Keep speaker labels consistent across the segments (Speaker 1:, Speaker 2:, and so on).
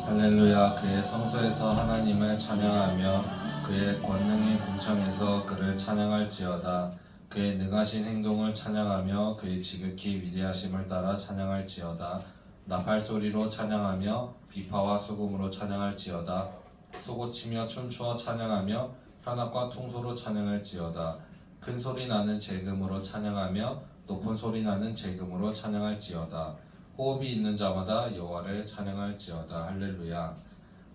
Speaker 1: 할렐루야. 그의 성소에서 하나님을 찬양하며 그의 권능의 궁창에서 그를 찬양할지어다. 그의 능하신 행동을 찬양하며 그의 지극히 위대하심을 따라 찬양할지어다. 나팔소리로 찬양하며 비파와 수금으로 찬양할지어다. 소고치며 춤추어 찬양하며 현악과 퉁소로 찬양할지어다. 큰 소리 나는 재금으로 찬양하며 높은 소리 나는 재금으로 찬양할지어다. 호흡이 있는 자마다 여호와를 찬양할지어다. 할렐루야.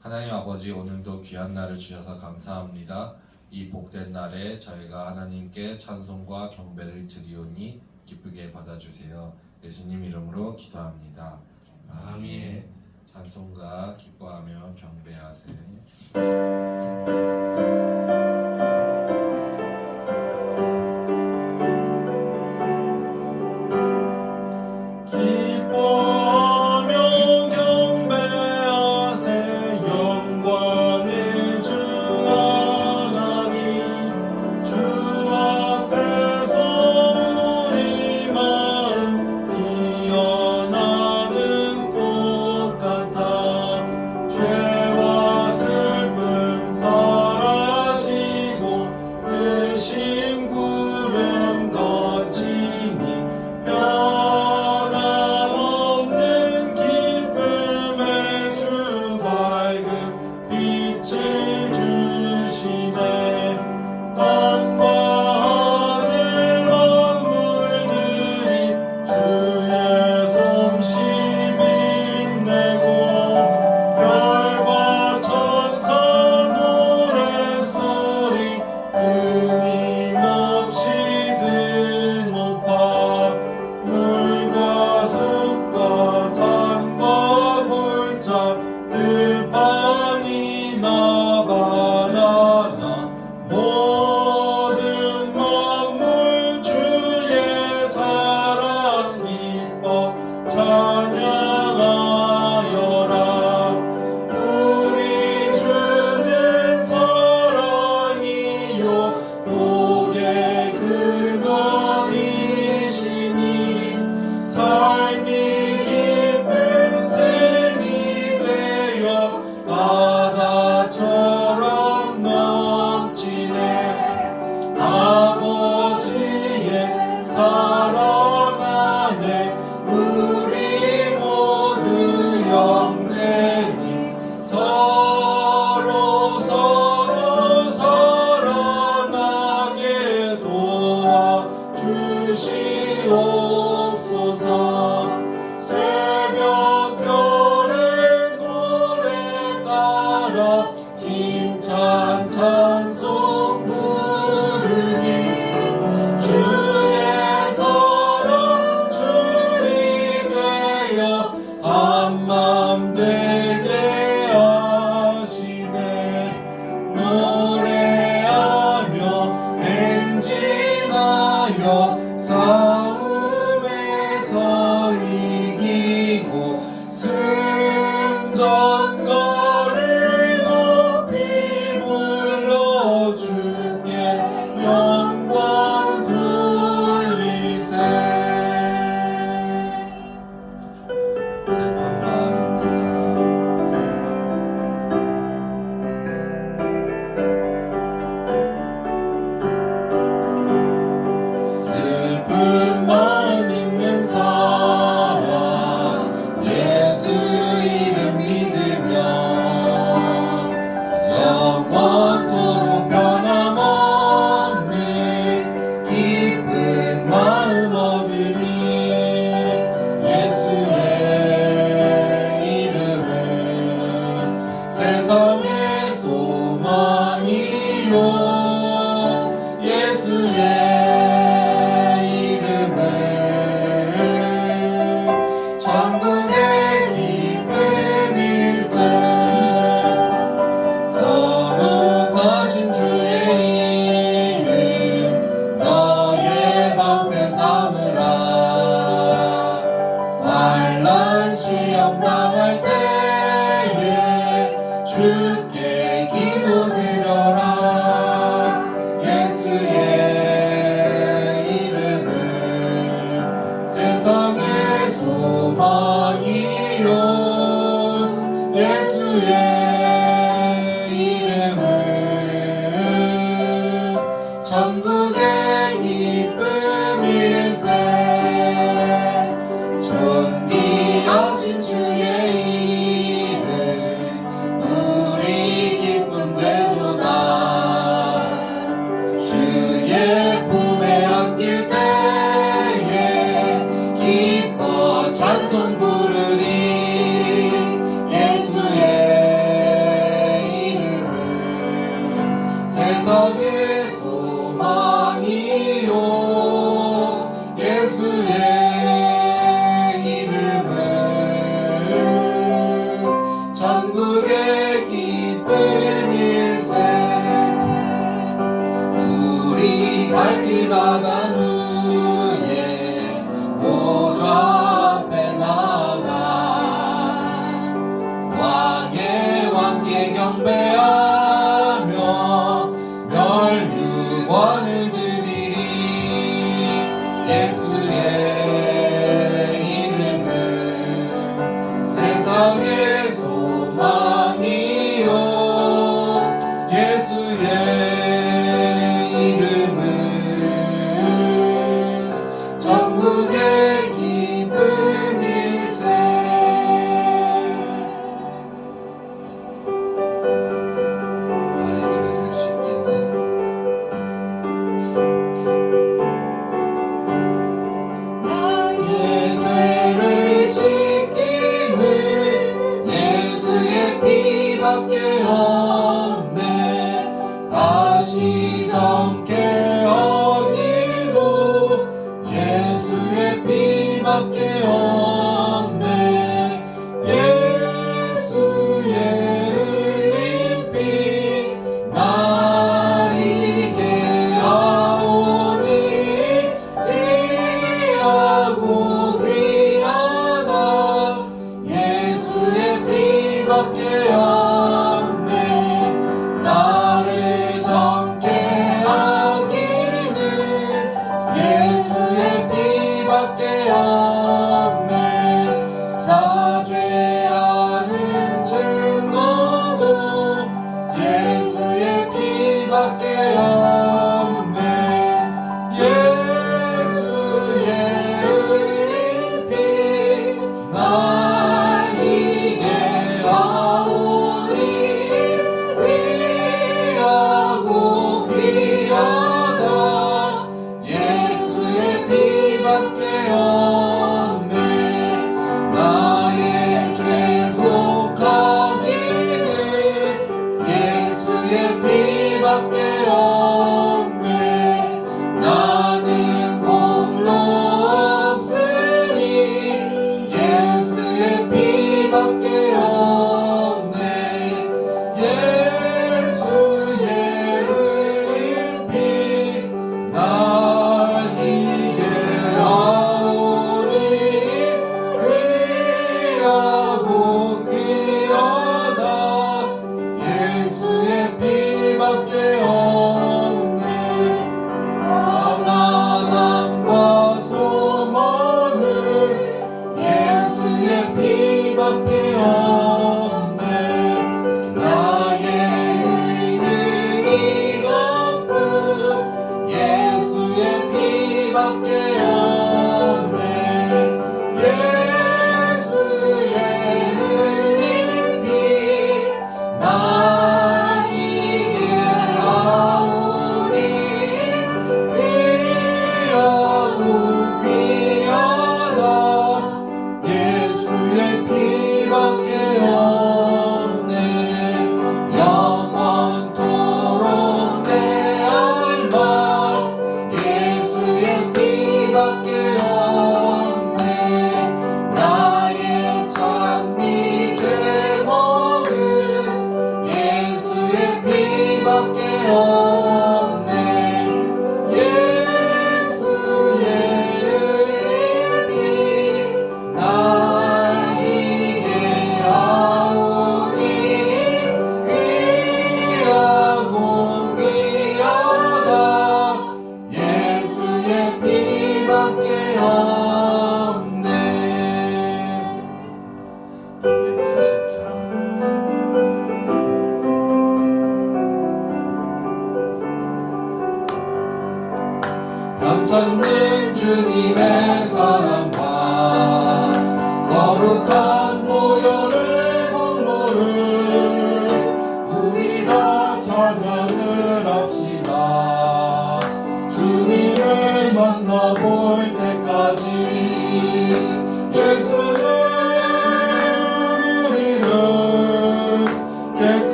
Speaker 1: 하나님 아버지, 오늘도 귀한 날을 주셔서 감사합니다. 이 복된 날에 저희가 하나님께 찬송과 경배를 드리오니 기쁘게 받아주세요. 예수님 이름으로 기도합니다. 아멘. 찬송가 기뻐하며 경배하세요.
Speaker 2: 주께 기도드려라. 예수의 이름은 세상의 소망이요.
Speaker 1: 예수의 이름은 천국의 기쁨일세. 존귀하신 주의 이름 우리 기쁨 되도다. 주의 품에 안길 때에 기뻐 찬송 부르리. 예수의 이름은 세상의 소망이요. 예수의 이름은 천국의 기쁨일세. 우리 갈 길 가간 후에 보좌 앞에 나가 왕의 왕께 경배하며 멸류관을 드리리. 예수의 이름은 세상의 소망이요. 예수의 이름은 천국의 기쁨일세. 나의 죄를 씻기는 나의 죄를 씻기는 예수의 피밖에 없네. 다시 정케 하기도 예수의 피밖에 없네. 예수의 흘린 피 날 이게 하오니 귀하고 귀하다. 예수의 피밖에 없네. 나를 정케 하기는 예수의 피밖에 없네. 사죄하는 증거도 예수의 피밖에 없네. 예수의 흘린 피 날 이게 하오니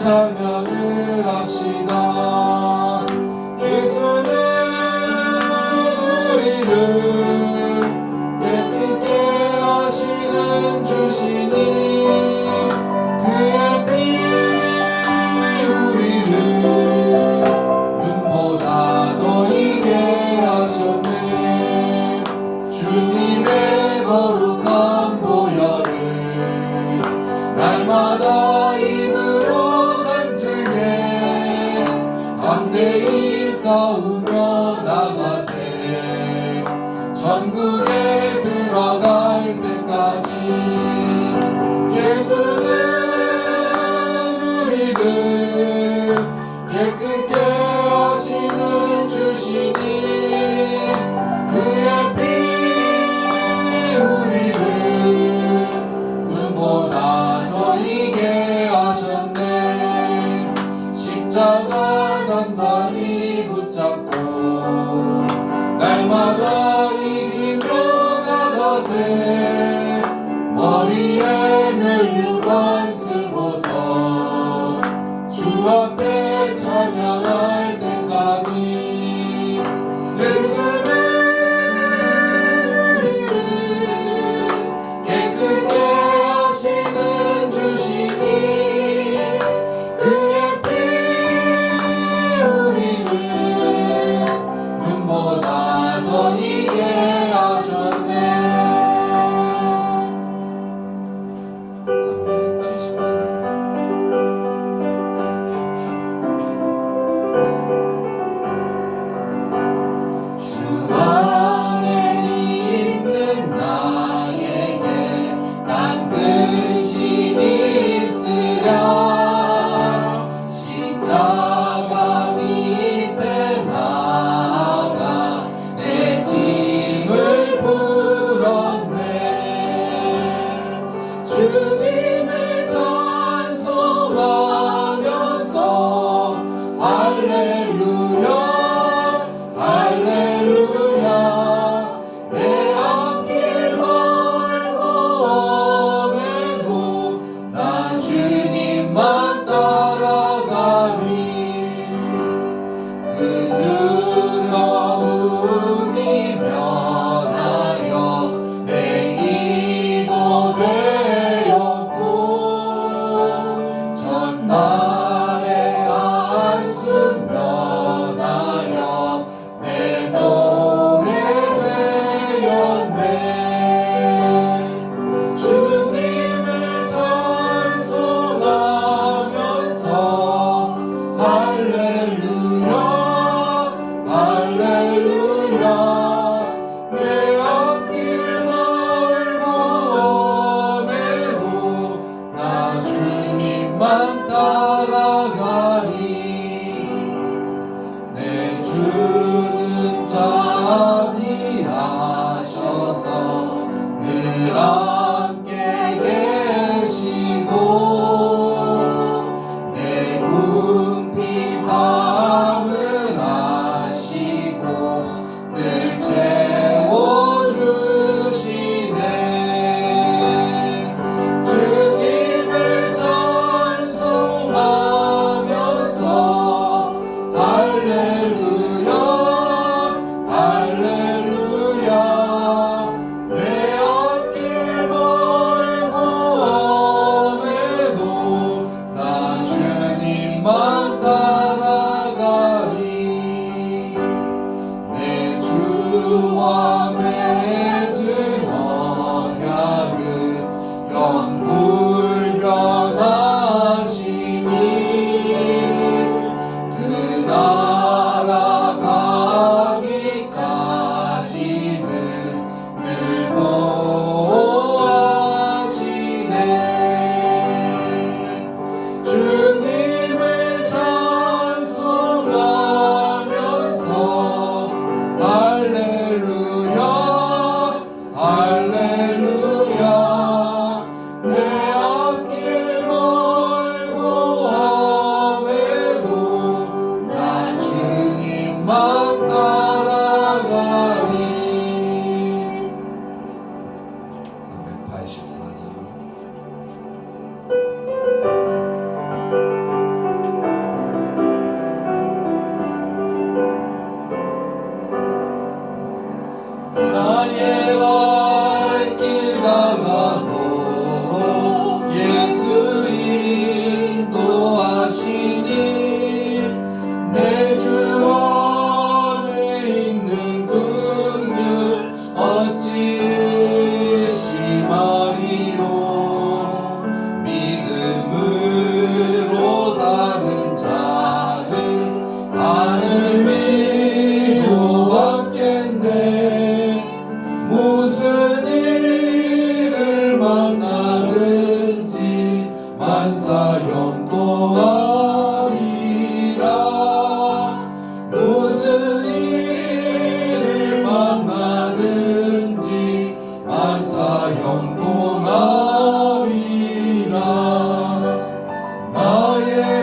Speaker 1: 찬양을 합시다. 예수는 우리를 깨끗게 하시는 주시니 그의 피 우리를 눈보다 더 이게 하셨네. 주님의 거룩한 보혈을 날마다 입으로 간증해 담대히 싸우며 나가세. 전국에 들어갈 때까지 예수는 우리를 깨끗게 하시는 주시니 그의 피 우리를 눈보다 더 이게 하셨네. 십자가 단단히 붙잡고 날마다 이기며 나가세. 머리에 면류관 쓰고서 주 앞에 찬양할 때까지 예수는 우리를 깨끗게 하시는 주시니 그의 피 우리를 눈보다 더 이게 하셨네. 370장. 주 안에 있는 나에게 난 근심이 있으랴. 십자가 밑에 나아가 내 짐을 풀었네. 주님을 찬송하면서 할렐루야 할렐루야. 내 앞길 멀고 험해도 난 주님만 따라가리. 그 두려움이 면하여 내 기도 되었고 전날의 한숨 면하여 내 노래 되었네. 주님을 찬송하면서 할렐루야 할렐루야. 내 앞길 멀고 험해도 나 주님만 따라가리. 내 주는 자비하셔서 늘 함께 계시고 내 궁핍 밤을 아시고 늘 채워주시네. 주님을 찬송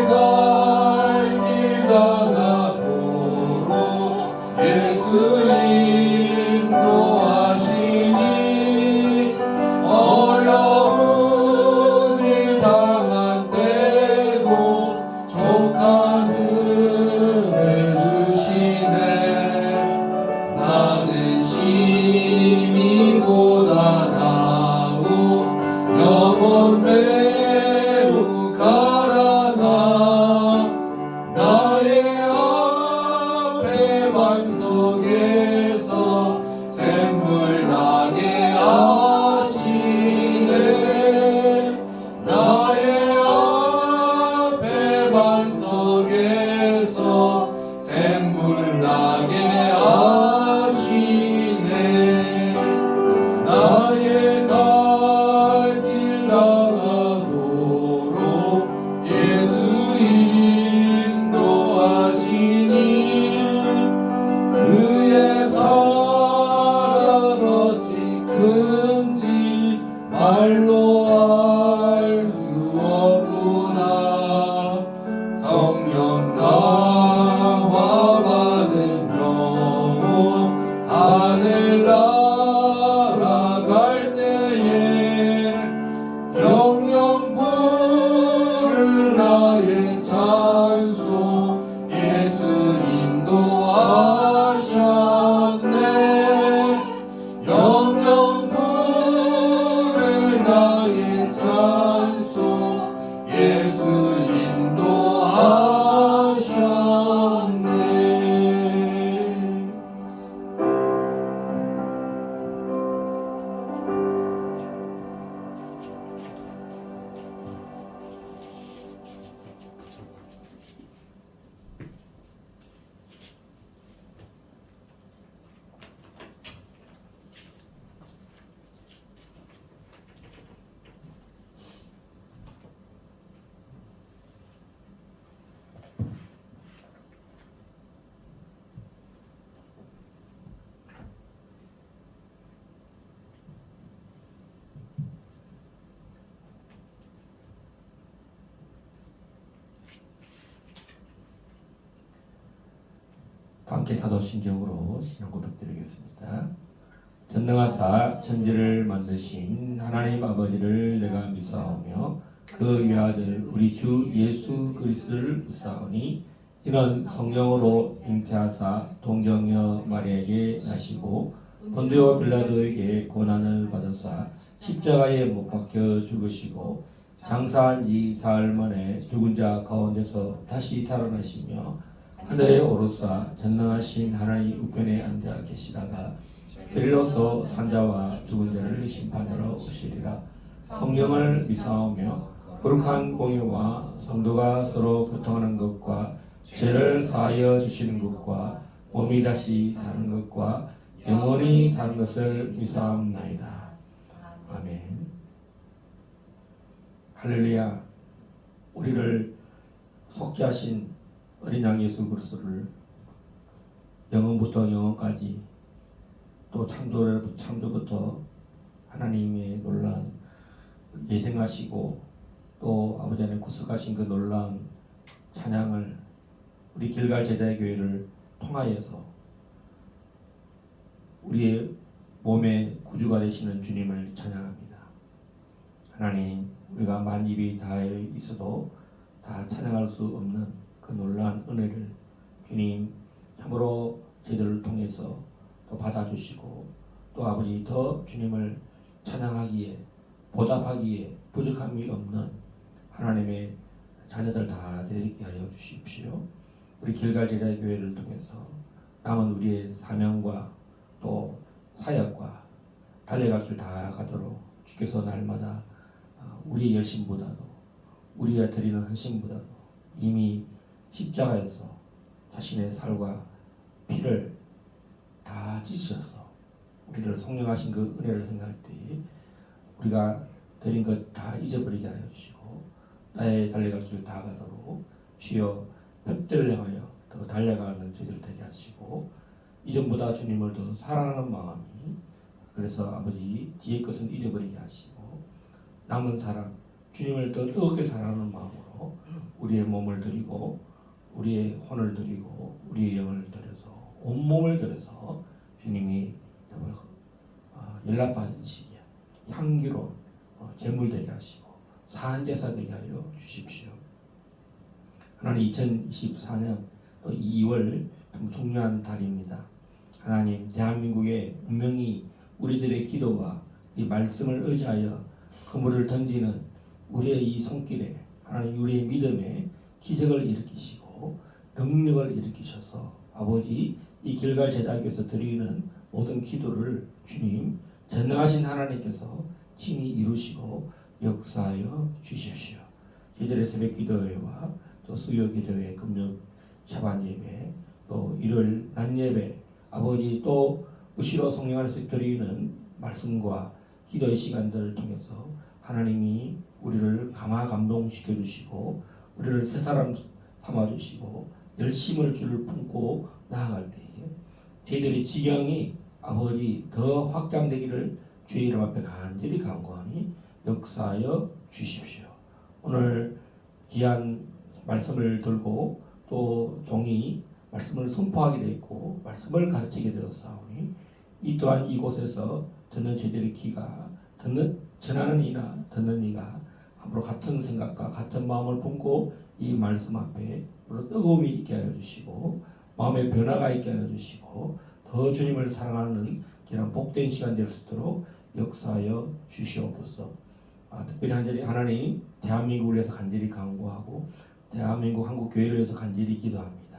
Speaker 1: 갈 길 다가도록 예수 인도하시니 어려운 일 당한 때도 족한 은혜 주시네. 나는 심히 고단하고 영혼 매우 가라나 나의 앞에 반석에서 샘물 나게 하시네. 나의 앞에 반석에서 샘물 나게 하시네. 나의 갈 길 다가도록 예수 인도하시니 그의 사랑 어찌 큰지 말로 알 수 없구나. 성령 감화 받은 영혼 하늘 날아갈 때에 영영 부를 나의 찬송 예수 인도하셨네. 영영 부를 나의 찬송 예수 인도하셨네.
Speaker 3: 함께 사도신경으로 신앙 고백드리겠습니다. 전능하사 천지를 만드신 하나님 아버지를 내가 믿사오며 그 외아들 우리 주 예수 그리스도를 믿사오니 이는 성령으로 잉태하사 동정녀 마리아에게 나시고 본디오 빌라도에게 고난을 받으사 십자가에 못 박혀 죽으시고 장사한 지 사흘 만에 죽은 자 가운데서 다시 살아나시며 하늘에 오르사 전능하신 하나님 우편에 앉아 계시다가 그리로서 산자와 죽은 자를 심판하러 오시리라. 성령을 믿사오며 거룩한 공예와 성도가 서로 교통하는 것과 죄를 사하여 주시는 것과 몸이 다시 사는 것과 영원히 사는 것을 믿사옵나이다. 아멘. 할렐루야. 우리를 속죄하신 어린 양 예수 그리스도를 영원부터 영원까지 또 창조부터 하나님의 놀라운 예정하시고 또 아버지 하나님 구속하신 그 놀라운 찬양을 우리 길갈 제자의 교회를 통하여서 우리의 몸의 구주가 되시는 주님을 찬양합니다. 하나님, 우리가 만 입이 다 있어도 다 찬양할 수 없는 그 놀라운 은혜를 주님 참으로 저희들을 통해서 또 받아주시고 또 아버지 더 주님을 찬양하기에 보답하기에 부족함이 없는 하나님의 자녀들 다 되게 하여 주십시오. 우리 길갈 제자의 교회를 통해서 남은 우리의 사명과 또 사역과 달려갈 길 다 가도록 주께서 날마다 우리의 열심보다도 우리가 드리는 헌신보다도 이미 십자가에서 자신의 살과 피를 다 찢으셔서 우리를 성령하신 그 은혜를 생각할 때 우리가 드린 것 다 잊어버리게 하여 주시고 나의 달려갈 길을 다 가도록 주여 벽들을 향하여 더 달려가는 저희들 되게 하시고 이전보다 주님을 더 사랑하는 마음이 그래서 아버지 뒤의 것은 잊어버리게 하시고 남은 사랑 주님을 더 뜨겁게 사랑하는 마음으로 우리 우리의 몸을 드리고 우리의 혼을 드리고 우리의 영을 드려서 온몸을 드려서 주님이 연락받으시기에 향기로운 제물 되게 하시고 사한제사 되게 하여 주십시오. 하나님, 2024년 또 2월 참 중요한 달입니다. 하나님, 대한민국의 운명이 우리들의 기도와 이 말씀을 의지하여 그물을 던지는 우리의 이 손길에 하나님, 우리의 믿음에 기적을 일으키시고 능력을 일으키셔서 아버지, 이 길갈 제자에게서 드리는 모든 기도를 주님 전능하신 하나님께서 친히 이루시고 역사하여 주십시오. 저희들의 새벽 기도회와 또 수요 기도회, 금요 샤반 예배, 또 일요일 낮 예배, 아버지 또 무시로 성령 안에서 드리는 말씀과 기도의 시간들을 통해서 하나님이 우리를 감동시켜 주시고 우리를 새 사람 삼아 주시고 열심을 주를 품고 나아갈 때에 저희들의 지경이 아버지 더 확장되기를 주의 이름 앞에 간절히 간구하니 역사하여 주십시오. 오늘 귀한 말씀을 들고 또 종이 말씀을 선포하게 되었고 말씀을 가르치게 되었사오니 이 또한 이곳에서 듣는 저희들의 귀가 전하는 이나 듣는 이가 함부로 같은 생각과 같은 마음을 품고 이 말씀 앞에 뜨거움이 있게 하여 주시고 마음의 변화가 있게 하여 주시고 더 주님을 사랑하는 이런 복된 시간 될 수 있도록 역사하여 주시옵소서. 특별히 한절히 하나님, 대한민국을 위해서 간절히 간구하고 대한민국 한국교회를 위해서 간절히 기도합니다.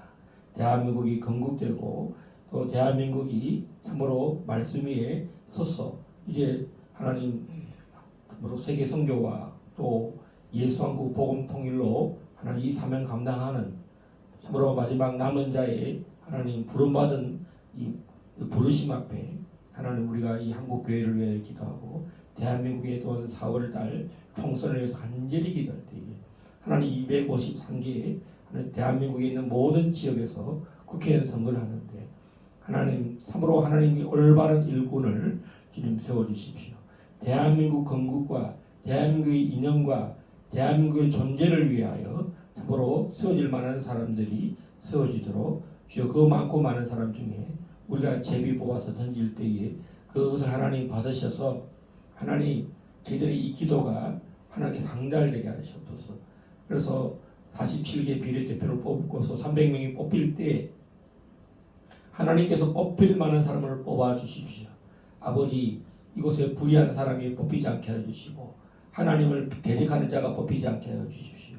Speaker 3: 대한민국이 건국되고 또 대한민국이 참으로 말씀 위에 서서 이제 하나님 참으로 세계 선교와 또 예수한국 복음 통일로 하나님 이 사명 감당하는 참으로 마지막 남은 자의 하나님 부름받은 이 부르심 앞에 하나님, 우리가 이 한국 교회를 위해 기도하고 대한민국에 또 4월달 총선을 위해서 간절히 기도할 때에 하나님 253개의 대한민국에 있는 모든 지역에서 국회의원 선거를 하는데 하나님 참으로 하나님이 올바른 일꾼을 주님 세워주십시오. 대한민국 건국과 대한민국의 이념과 대한민국의 존재를 위하여 참으로 세워질 만한 사람들이 세워지도록 주여 그 많고 많은 사람 중에 우리가 제비 뽑아서 던질 때에 그것을 하나님 받으셔서 하나님 저희들의 이 기도가 하나님께 상달되게 하시옵소서. 그래서 47개 비례대표를 뽑고서 300명이 뽑힐 때 하나님께서 뽑힐 만한 사람을 뽑아 주십시오. 아버지, 이곳에 불의한 사람이 뽑히지 않게 해주시고 하나님을 대적하는 자가 뽑히지 않게 해주십시오.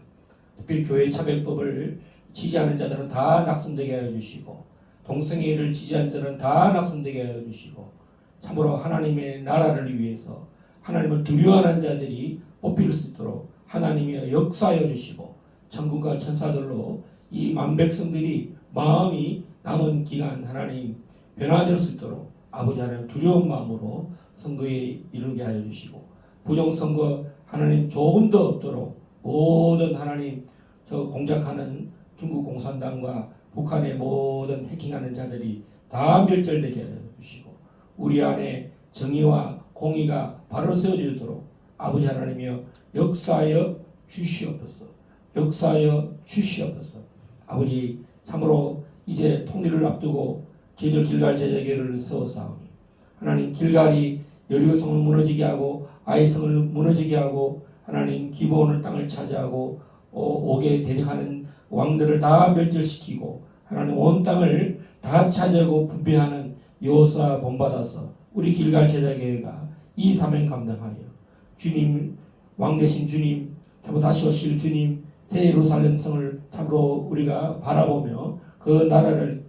Speaker 3: 특별히 교회 차별법을 지지하는 자들은 다 낙선되게 해주시고 동성애를 지지하는 자들은 다 낙선되게 해주시고 참으로 하나님의 나라를 위해서 하나님을 두려워하는 자들이 뽑힐 수 있도록 하나님이 역사하여 주시고 천국과 천사들로 이 만백성들이 마음이 남은 기간 하나님 변화될 수 있도록 아버지 하나님 두려운 마음으로 선거에 이르게 하여 주시고 부정선거 하나님 조금 더 없도록 모든 하나님 저 공작하는 중국 공산당과 북한의 모든 해킹하는 자들이 다 멸절되게 하여 주시고 우리 안에 정의와 공의가 바로 세워지도록 아버지 하나님이여 역사하여 주시옵소서. 역사하여 주시옵소서. 아버지 참으로 이제 통일을 앞두고 저희들 길갈 제자교회를 세워사오니 하나님 길갈이 여리고성을 무너지게 하고 아이성을 무너지게 하고 하나님 기브온을 땅을 차지하고 옥에 대적하는 왕들을 다 멸절시키고 하나님 온 땅을 다 차지하고 분배하는 여호수아 본받아서 우리 길갈 제자교회가 이 사명 감당하여 주님 왕 되신 주님 참으로 다시 오실 주님 새 예루살렘 성을 참으로 우리가 바라보며 그 나라를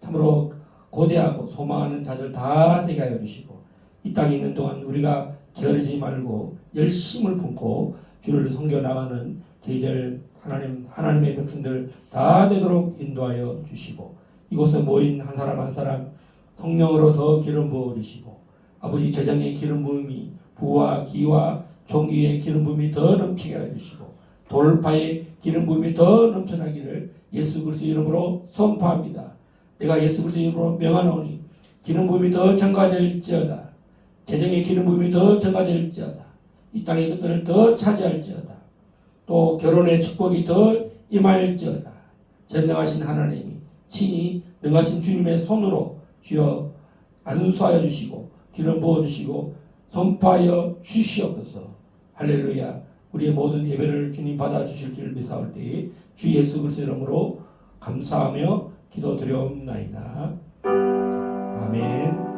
Speaker 3: 참으로 고대하고 소망하는 자들 다 되게 하여 주시고 이 땅에 있는 동안 우리가 게으르지 말고 열심을 품고 주를 섬겨 나가는 저희들 하나님의 백성들 다 되도록 인도하여 주시고 이곳에 모인 한 사람 한 사람 성령으로 더 기름 부어 주시고 아버지 재정의 기름 부음이 부와 기와 종기의 기름 부음이 더 넘치게 해 주시고 돌파의 기름 부음이 더 넘쳐나기를 예수 그리스도 이름으로 선포합니다. 내가 예수 그리스도 이름으로 명하노니 기름 부음이 더 증가될지어다. 재정의 기름 부음이 더 증가될지어다. 이 땅의 것들을 더 차지할지어다. 또 결혼의 축복이 더 임할지어다. 전능하신 하나님이 친히 능하신 주님의 손으로 주여 안수하여 주시고 기름 부어 주시고 선포하여 주시옵소서. 할렐루야. 우리의 모든 예배를 주님 받아 주실 줄 믿사올 때에 주 예수 그리스도 이름으로 감사하며 기도드려옵나이다. 아멘.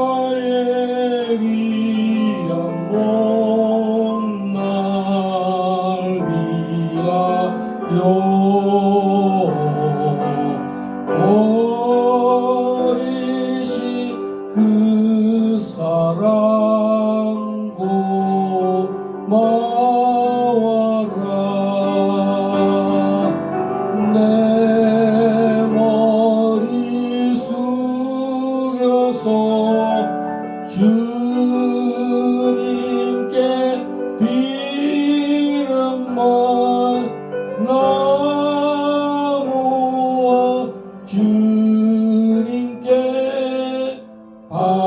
Speaker 3: 성자의 귀한 몸 날 위하여 버리신 그 사랑 고마워라. 내 머리 숙여서 주님께 비는 말 나무어 주님께 바치리까.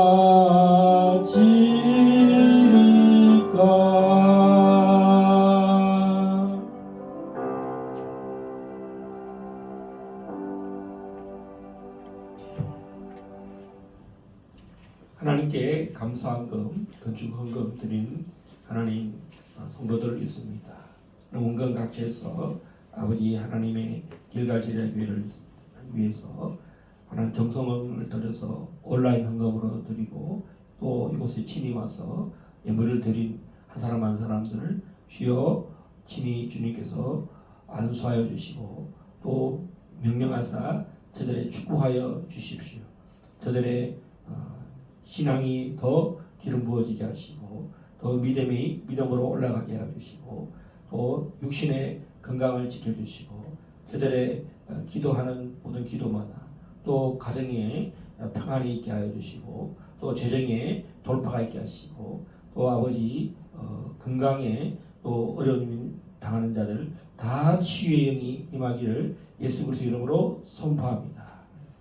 Speaker 3: 하나님께 감사헌금, 건축헌금 드린 하나님 성도들 있습니다. 원건 각지에서 아버지 하나님의 길갈 제자교회를 위해서 하나님 정성을 들여서 온라인 헌금으로 드리고 또 이곳에 친히 와서 예물을 드린 한 사람 한 사람들을 주여 친히 주님께서 안수하여 주시고 또 명령하사 저들의 축복하여 주십시오. 저들의 신앙이 더 기름 부어지게 하시고 더 믿음으로 올라가게 해주시고 또 육신의 건강을 지켜주시고 저들의 기도하는 모든 기도마다 또 가정에 평안이 있게 하여 주시고 또 재정에 돌파가 있게 하시고 또 아버지 건강에 또 어려움 당하는 자들 다 치유의 영이 임하기를 예수 그리스도 이름으로 선포합니다.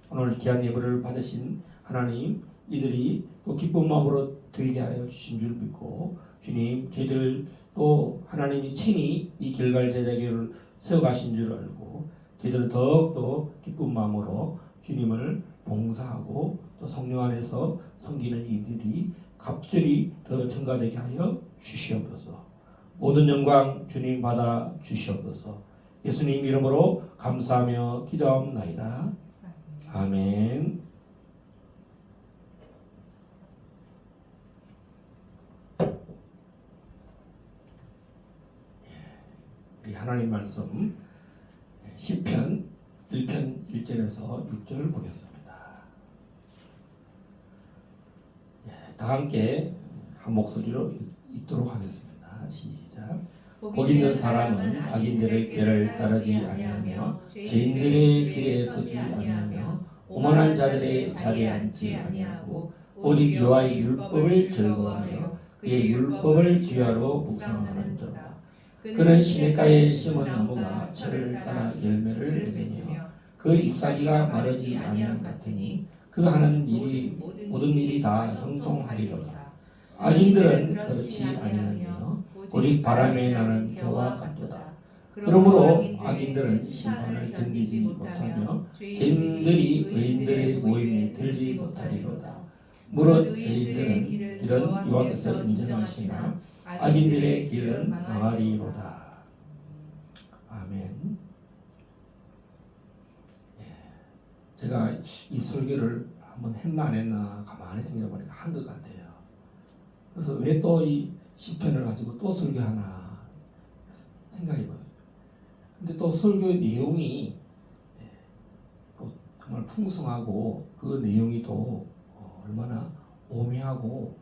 Speaker 3: 오늘 귀한 예물을 받으신 하나님 이들이 또 기쁜 마음으로 드리게 하여 주신 줄 믿고 주님 저희들 또 하나님이 친히 이 길갈 제자교회를 세워가신 줄 알고 저희들 더욱더 기쁜 마음으로 주님을 봉사하고 또 성령 안에서 섬기는 이들이 갑절이 더 증가되게 하여 주시옵소서. 모든 영광 주님 받아 주시옵소서. 예수님 이름으로 감사하며 기도하옵나이다. 아멘. 우리 하나님 말씀 시편 1편 1절에서 6절 보겠습니다. 다 함께 한 목소리로 읽도록 하겠습니다. 시작. 복 있는 사람은 악인들의 꾀를 따르지 아니하며 죄인들의 길에 서지 아니하며 오만한 자들의 자리에 앉지 아니하고 오직 여호와의 율법을 즐거워하여 그의 율법을 뒤하러 묵상하는도다. 그는 시냇가에 심은 나무가 철을 따라 열매를 맺으며 그 잎사귀가 마르지 아니한 같으니 그 하는 일이 모든 일이 다 형통하리로다. 악인들은 그렇지 아니하며 오직 바람에 나는 겨와 같도다. 그러므로 악인들은 심판을 견디지 못하며 죄인들이 의인들의 모임에 들지 못하리로다. 무릇 의인들은 길은 여호와께서 인정하시나 악인들의 길은 망하리로다. 아멘. 제가 이 설교를 한번 했나 안 했나 가만히 생각해 보니까 한 것 같아요. 그래서 왜 또 이 시편을 가지고 또 설교하나 생각해 봤어요. 근데 또 설교 내용이 또 정말 풍성하고 그 내용이 또 얼마나 오묘하고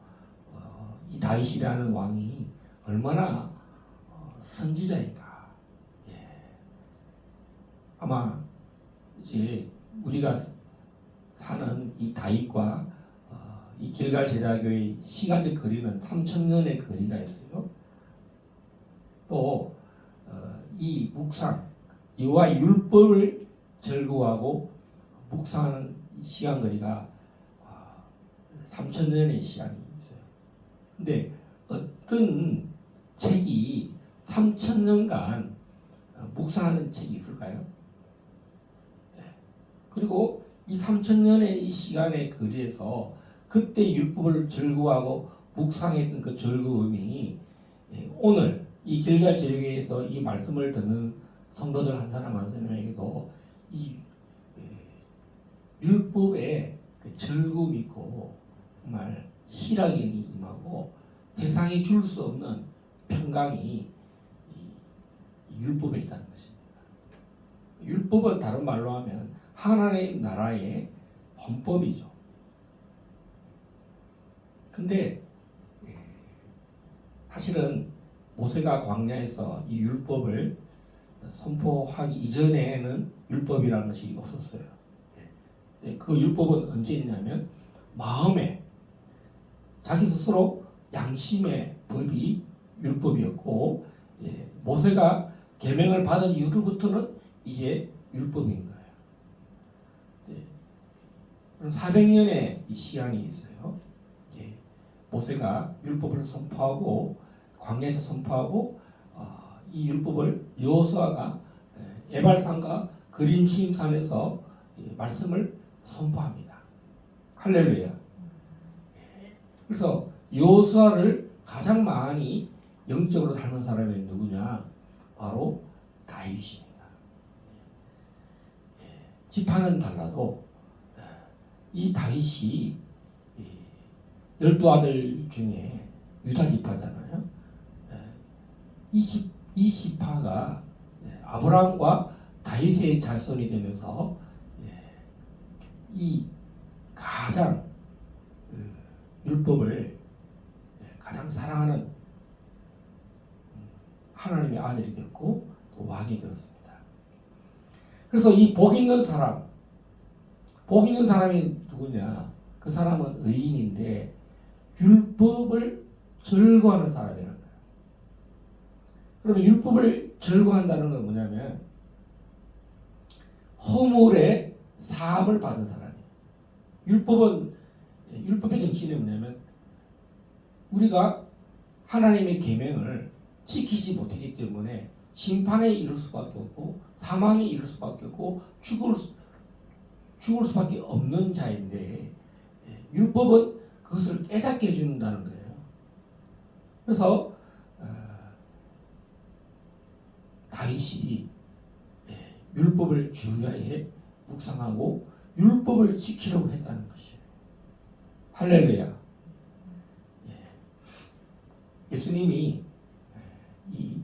Speaker 3: 이 다윗이라는 왕이 얼마나 선지자인가. 아마 이제 우리가 사는 이 다윗과 이 길갈 제사교의 시간적 거리는 3,000년의 거리가 있어요. 또 이 묵상, 여호와의 율법을 즐거워하고 묵상하는 시간 거리가 3,000년의 시간이 있어요. 근데 어떤 책이 3,000년간 묵상하는 책이 있을까요? 그리고 이 3,000년의 이 시간의 거리에서 그때 율법을 즐거워하고 묵상했던 그 즐거움이 오늘 이 길갈 제사교회에서 이 말씀을 듣는 성도들 한 사람 한 사람에게도 이 율법에 즐거움이 있고 정말 희락이 임하고 세상이 줄 수 없는 평강이 이 율법에 있다는 것입니다. 율법은 다른 말로 하면 하나님 나라의 헌법이죠. 근데 사실은 모세가 광야에서 이 율법을 선포하기 이전에는 율법이라는 것이 없었어요. 그 율법은 언제 있냐면 마음에 자기 스스로 양심의 법이 율법이었고 모세가 계명을 받은 이후로부터는 이게 율법인 거예요. 400년의 이 시간이 있어요. 모세가 율법을 선포하고 광야에서 선포하고 이 율법을 여호수아가 에발산과 그림심산에서 말씀을 선포합니다. 할렐루야. 그래서 여호수아를 가장 많이 영적으로 닮은 사람이 누구냐? 바로 다윗입니다. 지파는 달라도 이 다윗이 12아들 중에 유다 지파잖아요. 이 지파가 아브라함과 다윗의 자손이 되면서 이 가장 율법을 가장 사랑하는 하나님의 아들이 되었고 또 왕이 되었습니다. 그래서 이 복 있는 사람이 누구냐? 그 사람은 의인인데 율법을 즐거워하는 사람이라는 거예요. 그러면 율법을 즐거워한다는 건 뭐냐면 허물의 사함을 받은 사람이에요. 율법의 정신이 뭐냐면 우리가 하나님의 계명을 지키지 못하기 때문에 심판에 이를 수밖에 없고 사망에 이를 수밖에 없고 죽을 수밖에 없는 자인데 율법은 그것을 깨닫게 해준다는 거예요. 그래서 다윗이 율법을 주야에 묵상하고 율법을 지키려고 했다는 것이에요. 할렐루야. 예수님이 이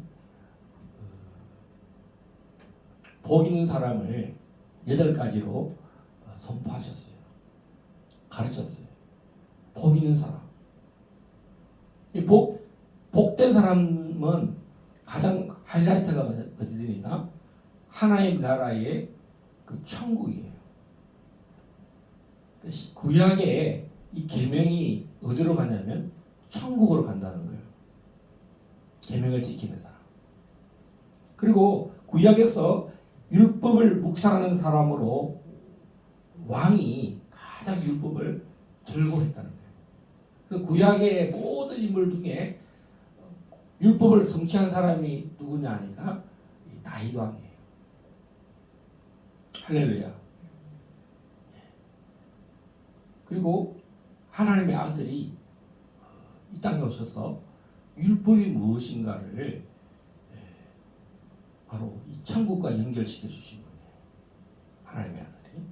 Speaker 3: 복 있는 사람을 8가지로 선포하셨어요. 가르쳤어요. 복 있는 사람. 이 복된 사람은 가장 하이라이트가 어디든가 하나님 나라의 그 천국이에요. 구약에 이 계명이 어디로 가냐면 천국으로 간다는 거예요. 계명을 지키는 사람. 그리고 구약에서 율법을 묵상하는 사람으로 왕이 가장 율법을 즐거워했다는 거예요. 그 구약의 모든 인물 중에 율법을 성취한 사람이 누구냐 하니까 다윗 왕이에요. 할렐루야. 그리고 하나님의 아들이 이 땅에 오셔서 율법이 무엇인가를 바로 이 천국과 연결시켜 주신 분이에요. 하나님의 아들이.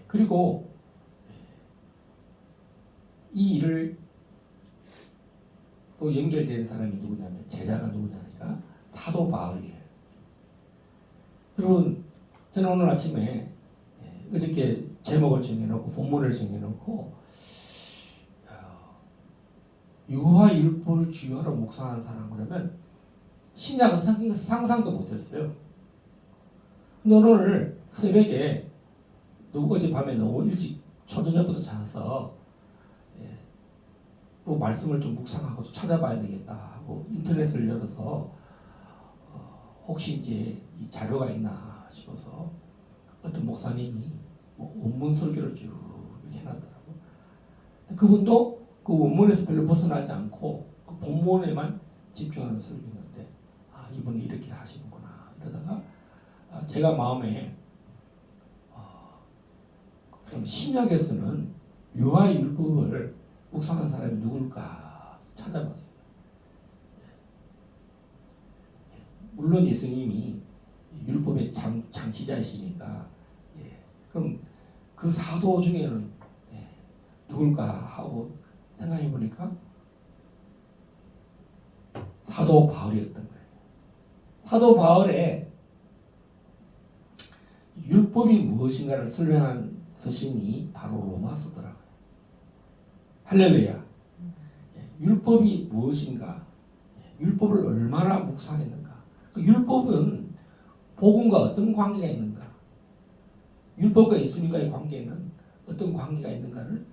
Speaker 3: 그리고 이 일을 또 연결되는 사람이 누구냐면 제자가 누구냐니까 사도 바울이에요. 여러분 저는 오늘 아침에 어저께 제목을 정해놓고 본문을 정해놓고 여호와 율법을 주야로 묵상하는 사람 그러면 신약은 상상도 못했어요. 근데 오늘 새벽에 어젯밤에 너무 일찍 초저녁부터 자서 또 말씀을 좀 묵상하고 또 찾아봐야 되겠다 하고 인터넷을 열어서 혹시 이제 이 자료가 있나 싶어서 어떤 목사님이 뭐 원문 설교를 쭉 이렇게 해놨더라고. 그분도 그 원문에서 별로 벗어나지 않고 그 본문에만 집중하는 설교였는데 이분이 이렇게 하시는구나 이러다가 제가 마음에 그럼 신약에서는 유아율법을 묵상한 사람이 누굴까 찾아봤어요. 물론 예수님이 율법의 장치자이시니까 그럼 그 사도 중에는 누굴까 하고 생각해 보니까 사도 바울이었던 거예요. 사도 바울의 율법이 무엇인가를 설명한 서신이 바로 로마서더라고요. 할렐루야. 율법이 무엇인가? 율법을 얼마나 묵상했는가? 율법은 복음과 어떤 관계가 있는가? 율법과 예수님과의 관계는 어떤 관계가 있는가를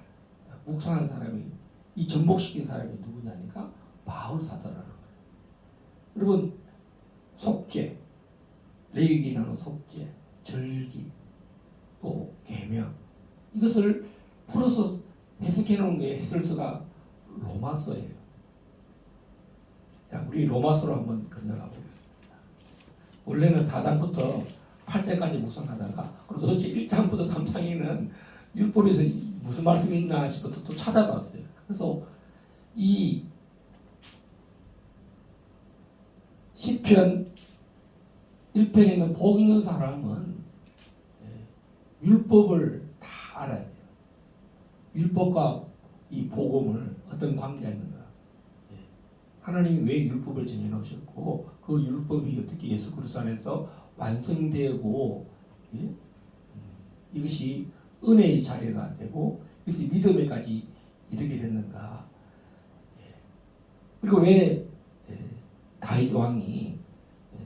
Speaker 3: 묵상한 사람이, 이 전복시킨 사람이 누구냐니까 바울 사도라는 거예요. 여러분, 속죄, 레위기는 속죄, 절기, 또 계명, 이것을 풀어서 해석해 놓은 게 해설서가 로마서예요. 자, 우리 로마서로 한번 건너가 보겠습니다. 원래는 4장부터 8장까지 묵상하다가 그리고 도대체 1장부터 3장에는 율법에서 무슨 말씀이 있나 싶어서 또 찾아봤어요. 그래서 이 시편 1편에 있는 복 있는 사람은 율법을 다 알아야 돼요. 율법과 이 복음을 어떤 관계가 있는가? 하나님이 왜 율법을 정해놓으셨고 그 율법이 어떻게 예수 그리스도 안에서 완성되고 이것이 은혜의 자리가 되고 이것이 믿음에까지 이르게 됐는가? 그리고 왜 다윗 왕이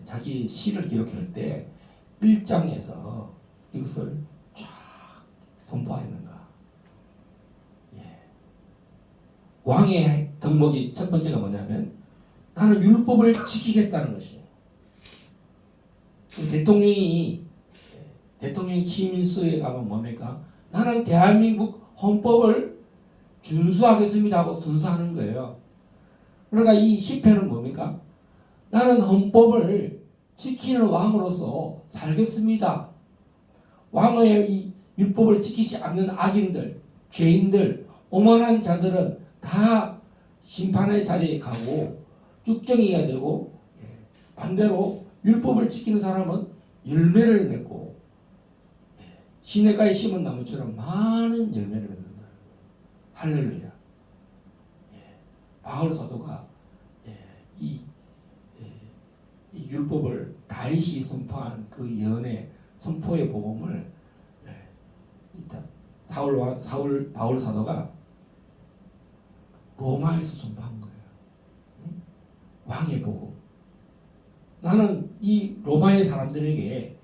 Speaker 3: 자기 시를 기록할 때 1장에서 이것을 쫙 선포했는가? 왕의 덕목이 첫 번째가 뭐냐면 나는 율법을 지키겠다는 것이에요. 대통령이 취임수에 가면 뭡니까? 나는 대한민국 헌법을 준수하겠습니다 하고 선서하는 거예요. 그러니까 이 시편은 뭡니까? 나는 헌법을 지키는 왕으로서 살겠습니다. 왕의 이 율법을 지키지 않는 악인들, 죄인들, 오만한 자들은 다 심판의 자리에 가고 쭉정이가 되고 반대로 율법을 지키는 사람은 열매를 맺고 시냇가에 심은 나무처럼 많은 열매를 맺는다. 할렐루야. 바울 사도가 이 율법을 다윗이 선포한 그 예언의 선포의 복음을 바울 사도가 로마에서 선포한 거예요. 왕의 복음. 나는 이 로마의 사람들에게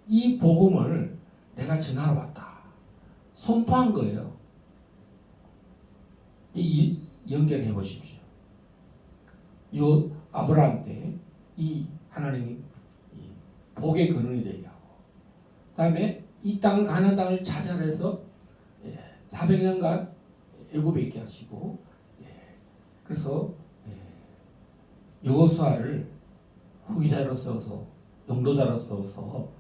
Speaker 3: 이 복음을 내가 전하러 왔다. 선포한 거예요. 연결해 보십시오. 이 아브라함 때 이 하나님이 복의 근원이 되게 하고, 그다음에 이 땅을 가나안 땅을 차지해서 400년간 애굽에 있게 하시고, 그래서 여호수아를 후기자로 세워서 영도자로 세워서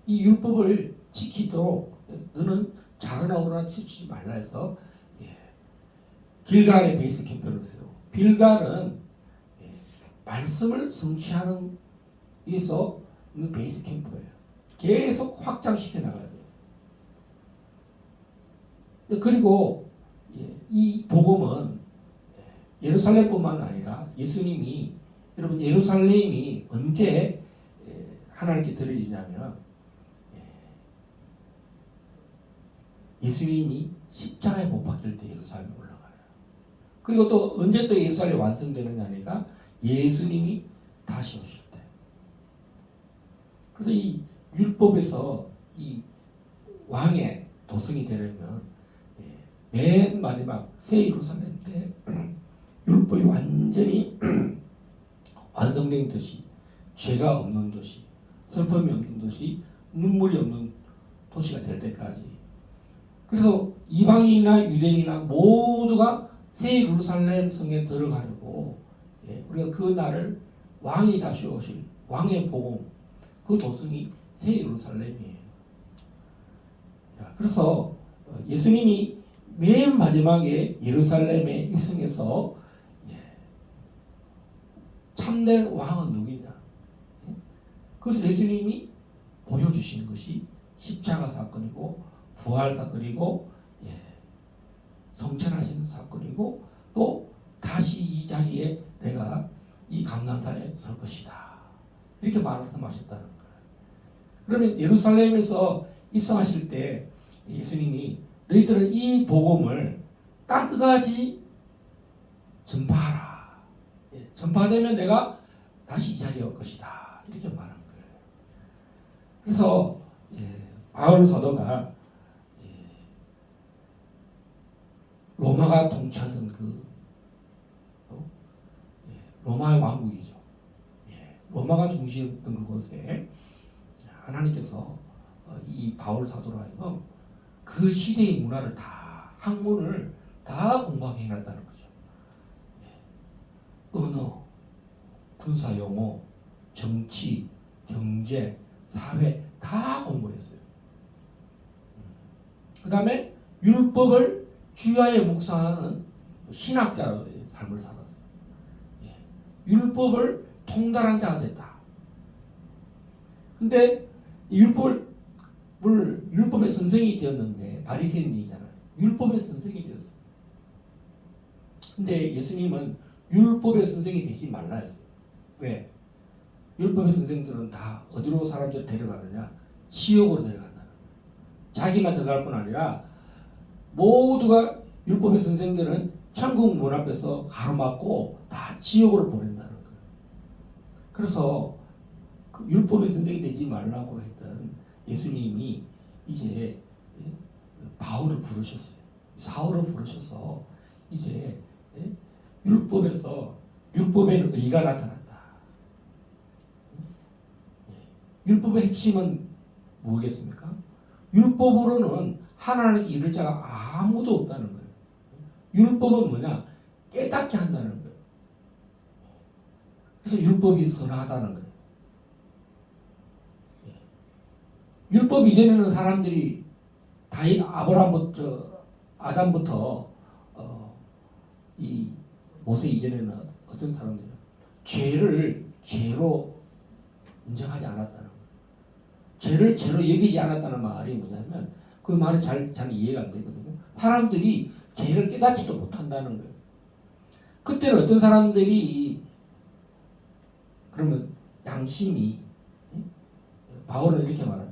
Speaker 3: 이 율법을 지키도록 너는 작으나 오르나 치우치지 말라 해서 길갈에 베이스 캠프를 세우고, 길갈은 말씀을 성취하는 위해서 있는 베이스 캠프예요. 계속 확장시켜 나가야 돼요. 그리고 이 복음은 예루살렘뿐만 아니라 예수님이, 여러분, 예루살렘이 언제 하나님께 드려지냐면 예수님이 십자가에 못 박힐 때 예루살렘에 올라가요. 그리고 또 언제 또 예루살렘이 완성되느냐니까 예수님이 다시 오실 때. 그래서 이 율법에서 이 왕의 도성이 되려면 맨 마지막 새 예루살렘 때 율법이 완전히 완성된 도시, 죄가 없는 도시, 슬픔이 없는 도시, 눈물이 없는 도시가 될 때까지. 그래서 이방인이나 유대인이나 모두가 새 예루살렘 성에 들어가려고 우리가 그 날을 왕이 다시 오실 왕의 복음, 그 도성이 새 예루살렘이에요. 그래서 예수님이 맨 마지막에 예루살렘에 입성해서 참된 왕은 누구냐? 그것을 예수님이 보여주신 것이 십자가 사건이고 부활 사건이고 성천하신 사건이고 또 다시 이 자리에 내가 이 감난산에 설 것이다. 이렇게 말씀하셨다는 거예요. 그러면 예루살렘에서 입성하실 때 예수님이 너희들은 이 복음을 땅끝까지 전파하라. 전파되면 내가 다시 이 자리에 올 것이다. 이렇게 말한 거예요. 그래서 바울 사도가 로마가 통치하던 로마의 왕국이죠. 로마가 중심이었던 그곳에 하나님께서 이 바울 사도로 하여금 그 시대의 문화를 다 학문을 다 공부하게 해놨다는 거죠. 언어, 군사 용어, 정치, 경제, 사회 다 공부했어요. 그 다음에 율법을 주야에 묵상하는 신학자의 삶을 살았어요. 율법을 통달한 자가 됐다. 근데 율법의 선생이 되었는데 바리새인이잖아요. 율법의 선생이 되었어요. 근데 예수님은 율법의 선생이 되지 말라 했어요. 왜? 율법의 선생들은 다 어디로 사람들 데려가느냐? 지옥으로 데려간다. 자기만 들어갈 뿐 아니라 모두가 율법의 선생들은 천국 문 앞에서 가로막고 다 지옥으로 보낸다는 거예요. 그래서 그 율법의 선생이 되지 말라고 했던 예수님이 이제 바울을 부르셨어요. 사울을 부르셔서 이제 율법에는 의가 나타났다. 율법의 핵심은 무엇이겠습니까? 율법으로는 하나님께 이를 자가 아무도 없다는 거예요. 율법은 뭐냐? 깨닫게 한다는 거예요. 그래서 율법이 선하다는 거예요. 율법 이전에는 사람들이 아담부터 이 모세 이전에는 어떤 사람들은 죄를 죄로 인정하지 않았다는 거예요. 죄를 죄로 여기지 않았다는 말이 뭐냐면 그 말이 잘 이해가 안 되거든요. 사람들이 죄를 깨닫지도 못한다는 거예요. 그때는 어떤 사람들이 그러면 양심이 바울은 이렇게 말합니다.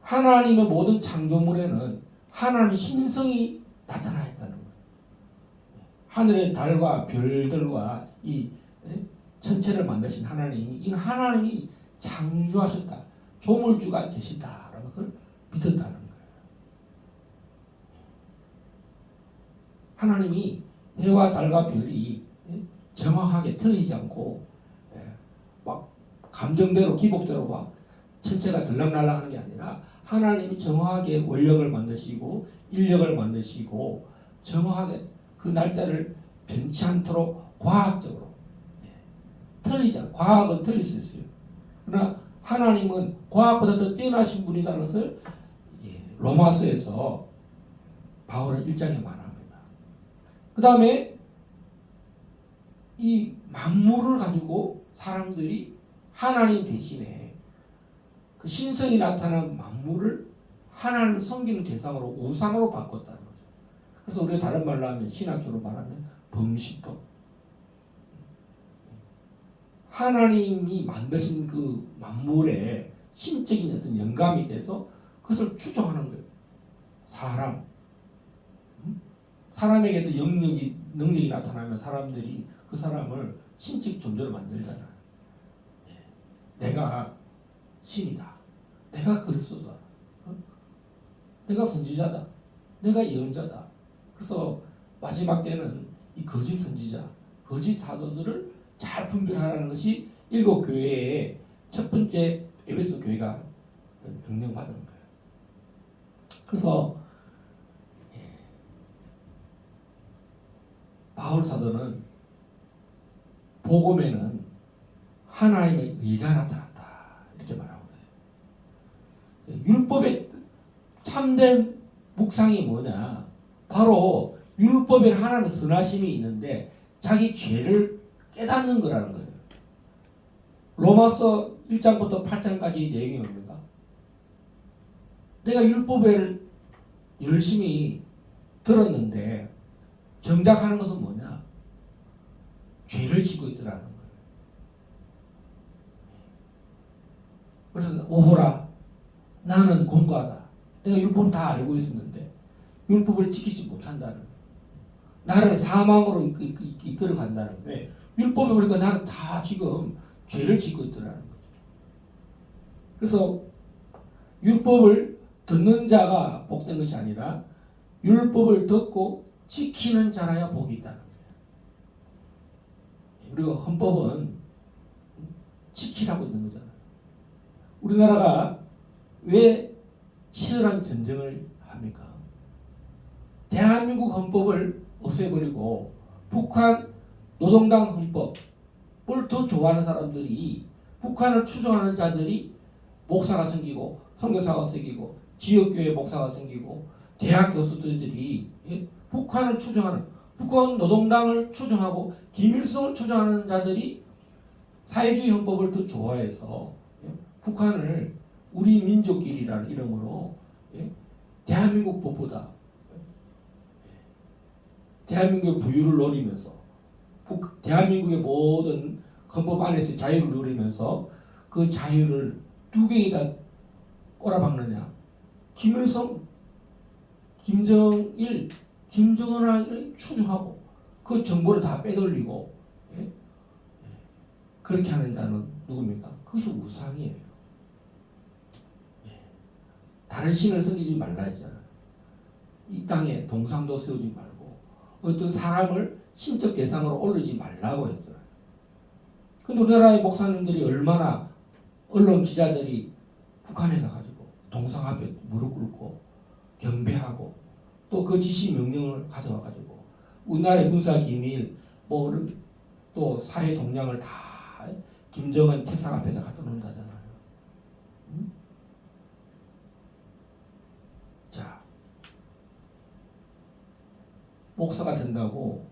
Speaker 3: 하나님의 모든 창조물에는 하나님의 신성이 나타나 있다는 거예요. 하늘의 달과 별들과 이 천체를 만드신 하나님이 이 하나님이 창조하셨다. 조물주가 계시다라는 것을 믿었다는 거예요. 하나님이 해와 달과 별이 정확하게 틀리지 않고 막 감정대로 기복대로 막 천체가 들락날락 하는 게 아니라 하나님이 정확하게 원력을 만드시고 인력을 만드시고 정확하게 그 날짜를 변치 않도록 과학적으로 틀리지 않고 과학은 틀릴 수 있어요. 그러나 하나님은 과학보다 더 뛰어나신 분이라는 것을 로마서에서 바울은 1장에 말합니다. 그 다음에 이 만물을 가지고 사람들이 하나님 대신에 그 신성이 나타난 만물을 하나님을 섬기는 대상으로 우상으로 바꿨다는 거죠. 그래서 우리가 다른 말로 하면 신학적으로 말하면 범신법. 하나님이 만드신 그 만물에 신적인 어떤 영감이 돼서 그것을 추종하는 거예요. 사람에게도 능력이 나타나면 사람들이 그 사람을 신적 존재로 만들잖아요. 내가 신이다. 내가 그리스도다. 내가 선지자다. 내가 예언자다. 그래서 마지막 때는 이 거짓 선지자, 거짓 사도들을 잘 분별하라는 것이 일곱 교회의 첫 번째 에베소 교회가 명령받은 거예요. 그래서 바울 사도는 복음에는 하나님의 의가 나타났다 이렇게 말하고 있어요. 율법의 참된 묵상이 뭐냐? 바로 율법에는 하나님의 선하심이 있는데 자기 죄를 깨닫는 거라는 거예요. 로마서 1장부터 8장까지 내용이 뭡니까? 내가 율법을 열심히 들었는데 정작 하는 것은 뭐냐? 죄를 짓고 있더라는 거예요. 그래서 오호라 나는 공고하다. 내가 율법을 다 알고 있었는데 율법을 지키지 못한다는 거예요. 나를 사망으로 이끌어 간다는 거예요. 왜? 율법에 보니까 나는 다 지금 죄를 짓고 있더라는 거죠. 그래서 율법을 듣는 자가 복된 것이 아니라 율법을 듣고 지키는 자라야 복이 있다는 거예요. 그리고 헌법은 지키라고 있는 거잖아요. 우리나라가 왜 치열한 전쟁을 합니까? 대한민국 헌법을 없애버리고 북한 노동당 헌법을 더 좋아하는 사람들이 북한을 추종하는 자들이 목사가 생기고 선교사가 생기고 지역교회 목사가 생기고 대학 교수들이 북한을 추종하는 북한 노동당을 추종하고 김일성을 추종하는 자들이 사회주의 헌법을 더 좋아해서 북한을 우리 민족끼리라는 이름으로 대한민국 법보다 대한민국의 부유를 노리면서 대한민국의 모든 헌법 안에서 자유를 누리면서 그 자유를 두 개에다 꼬라박느냐? 김일성, 김정일, 김정은을 추종하고 그 정보를 다 빼돌리고 그렇게 하는 자는 누굽니까? 그것이 우상이에요. 다른 신을 섬기지 말라 했잖아요. 이 땅에 동상도 세우지 말고 어떤 사람을 신적 대상으로 올리지 말라고 했어요. 근데 우리나라의 목사님들이 얼마나 언론 기자들이 북한에 가가지고 동상 앞에 무릎 꿇고 경배하고 또 그 지시 명령을 가져와가지고 우리나라의 군사 기밀 또 사회 동향을 다 김정은 책상 앞에다 갖다 놓는다잖아요. 응? 자, 목사가 된다고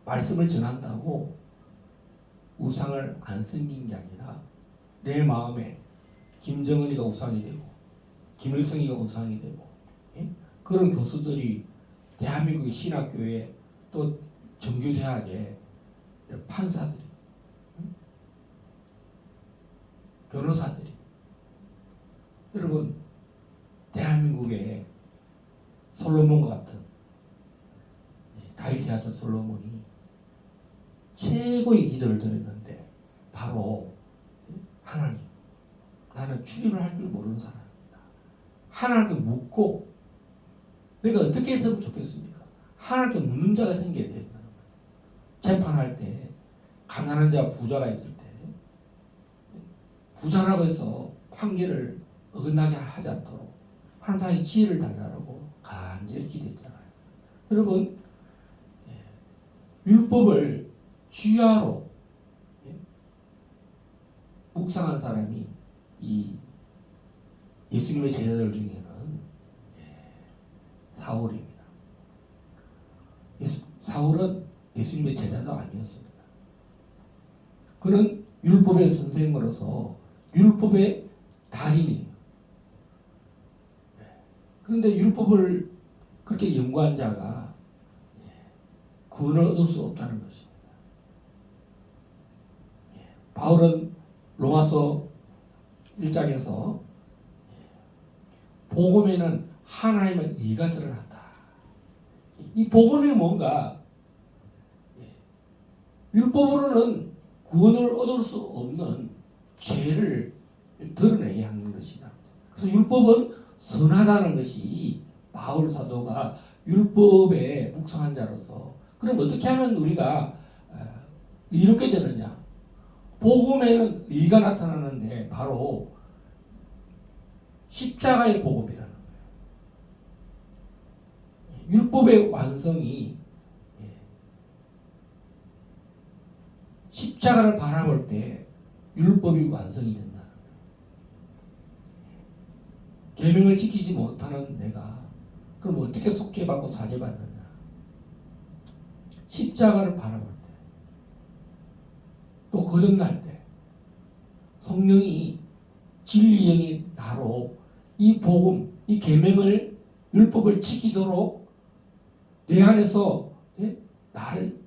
Speaker 3: 말씀을 전한다고 우상을 안 섬긴 게 아니라 내 마음에 김정은이가 우상이 되고 김일성이가 우상이 되고 그런 교수들이 대한민국의 신학교에 또 정규대학에 판사들이 변호사들이 여러분 대한민국의 솔로몬과 같은 다윗의 아들 솔로몬이 최고의 기도를 드렸는데 바로 하나님 나는 출입을 할 줄 모르는 사람입니다. 하나님께 묻고 내가 어떻게 했으면 좋겠습니까? 하나님께 묻는 자가 생겨야 된다는 거예요. 재판할 때 가난한 자 부자가 있을 때 부자라고 해서 판결을 어긋나게 하지 않도록 하나님께 지혜를 달라고 간절히 기도했잖아요. 여러분 율법을 쥐하로 묵상한 사람이 이 예수님의 제자들 중에는 사울입니다. 사울은 예수님의 제자도 아니었습니다. 그는 율법의 선생으로서 율법의 달인이에요. 그런데 율법을 그렇게 연구한 자가 구원을 얻을 수 없다는 것입니다. 바울은 로마서 1장에서 복음에는 하나님의 의가 드러났다. 이 복음이 뭔가 율법으로는 구원을 얻을 수 없는 죄를 드러내게 하는 것이다. 그래서 율법은 선하다는 것이 바울 사도가 율법에 묵상한 자로서, 그럼 어떻게 하면 우리가 의롭게 되느냐? 복음에는 의가 나타나는데 바로 십자가의 복음이라는 거예요. 율법의 완성이 십자가를 바라볼 때 율법이 완성이 된다는 거예요. 계명을 지키지 못하는 내가 그럼 어떻게 속죄받고 사죄받느냐? 십자가를 바라볼 때, 또 거듭날 때 성령이 진리의 영이 나로 이 복음, 이 계명을 율법을 지키도록 내 안에서 나를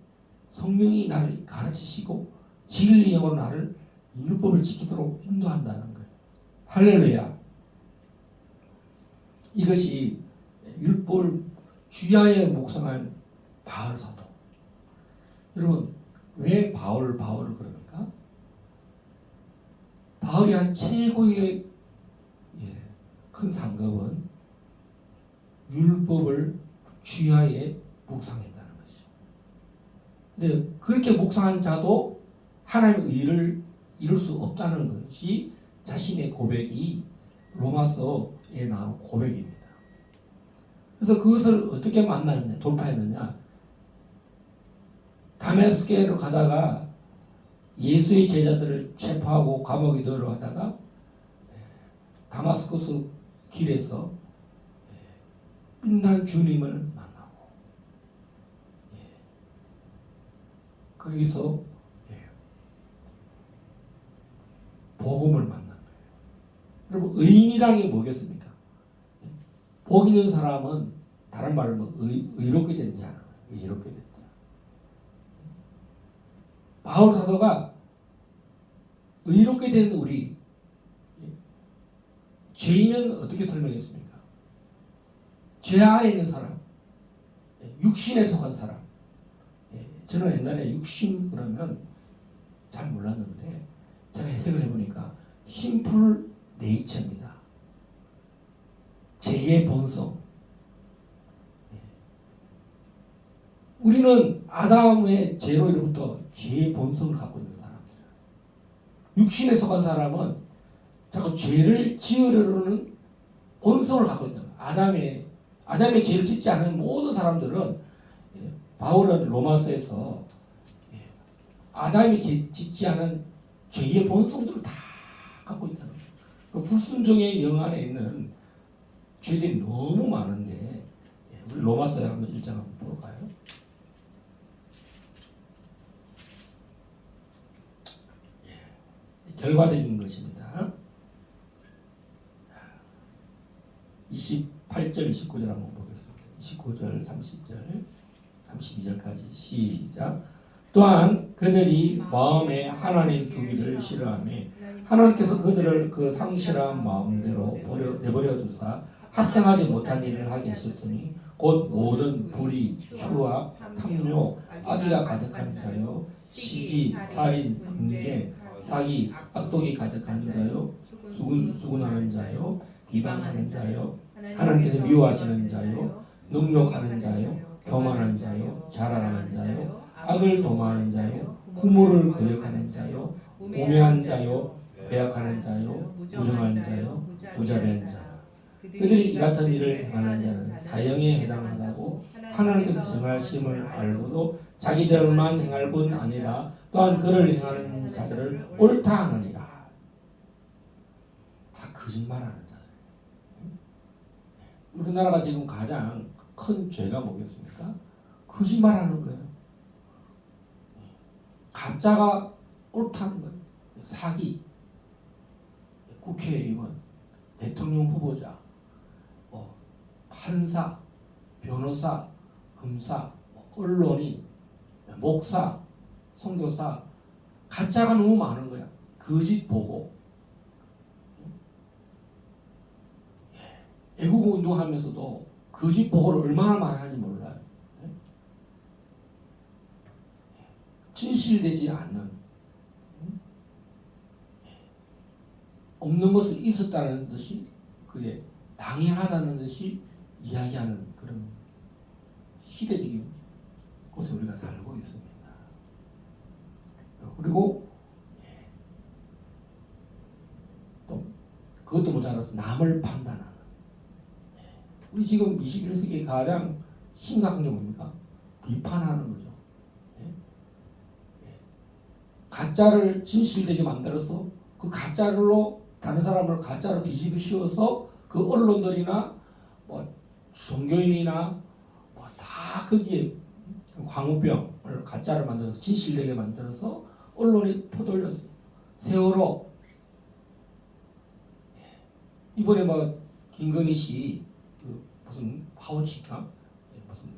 Speaker 3: 성령이 나를 가르치시고 진리의 영으로 나를 율법을 지키도록 인도한다는 거예요. 할렐루야. 이것이 율법을 주야에 묵상한 바울 사도. 여러분, 왜 바울을 그럽니까? 바울이 한 최고의 큰 상급은 율법을 주야에 묵상했다는 것이죠. 근데 그렇게 묵상한 자도 하나님의 의를 이룰 수 없다는 것이 자신의 고백이 로마서에 나온 고백입니다. 그래서 그것을 어떻게 만났냐, 돌파했느냐? 다메스크로 가다가 예수의 제자들을 체포하고 감옥에 넣으러 가다가 다마스커스 길에서 빛난 주님을 만나고 거기서 복음을 만난 거예요. 여러분, 의인이라는 게 뭐겠습니까? 복 있는 사람은 다른 말로 하면 의롭게 된 자는 의롭게 된 자. 바울 사도가 의롭게 된 우리, 죄인은 어떻게 설명했습니까? 죄 아래 있는 사람, 육신에 속한 사람. 저는 옛날에 육신 그러면 잘 몰랐는데 제가 해석을 해보니까 심플 네이처입니다. 죄의 본성. 우리는 아담의 죄로부터 죄의 본성을 갖고 있는 사람들이에요. 육신에 속한 사람은 자꾸 죄를 지으려는 본성을 갖고 있다. 아담의 죄를 짓지 않은 모든 사람들은, 바울은 로마서에서 아담이 짓지 않은 죄의 본성들을 다 갖고 있다는 거예요. 그 불순종의 영 안에 있는 죄들이 너무 많은데, 우리 로마서에 한번 1장 한번 볼까요? 결과적인 것입니다. 28절, 29절 한번 보겠습니다. 29절, 30절, 32절까지 시작. 또한 그들이 마음에 하나님 두기를 싫어하며 하나님께서 그들을 그 상실한 마음대로 내버려 두사 합당하지 못한 일을 하게 하셨으니 곧 모든 불의, 추악, 탐욕, 악의가 가득한 자요, 시기, 살인, 분쟁, 사기, 악독이 가득한 자요, 수군하는 자요, 비방하는 자요, 하나님께서 미워하시는 자요, 능욕하는 자요, 교만한 자요, 자랑하는 자요, 악을 도모하는 자요, 부모를 거역하는 자요, 우매한 자요, 배약하는 자요, 무정한 자요, 무자비한 자. 그들이 이 같은 일을 행하는 자는 사형에 해당하다고 하나님께서 정하심을 알고도 자기들만 행할 뿐 아니라 또한 그를 행하는 자들을 옳다 하느니라. 다 거짓말하는 자들. 우리나라가 지금 가장 큰 죄가 뭐겠습니까? 거짓말하는 거예요. 가짜가 옳다는 거예요. 사기, 국회의원, 대통령 후보자, 판사, 변호사, 검사, 언론인, 목사, 선교사, 가짜가 너무 많은 거야. 거짓 보고. 애국 운동하면서도 거짓 보고를 얼마나 많이 하는지 몰라요. 진실되지 않는, 없는 것을 있었다는 듯이 그게 당연하다는 듯이 이야기하는 그런 시대적인 곳에 우리가 살고 있습니다. 그리고 또 그것도 모자라서 남을 판단하는, 우리 지금 21세기에 가장 심각한 게 뭡니까? 비판하는 거죠. 가짜를 진실되게 만들어서 그 가짜로 다른 사람을 가짜로 뒤집어 씌워서 그 언론들이나 뭐 종교인이나 뭐 다 거기에 광우병을 가짜를 만들어서 진실되게 만들어서 언론이 퍼돌렸어요. 세월호 이번에 뭐 김건희 씨 그 무슨 파우치인가 무슨